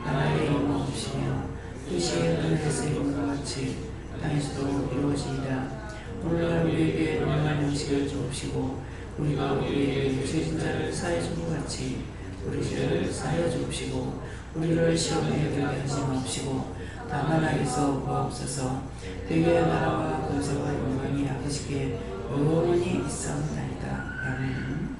나라의 임을 없으시며 뜻이 하늘에서 이룬 것 같이 땅에서도 이루어지이다. 오늘날 우리에게 영원한 양식을 주옵시고 우리가 우리에게 죄진 자를 사하여 준 것 같이 우리 죄를 사하여 주옵시고 우리를 시험에 들게 하지 마옵시고 다만 악에서 구하옵소서. 되게 나라와 권세와 영광이 아버지께 영원히 있사옵나이다. 아멘.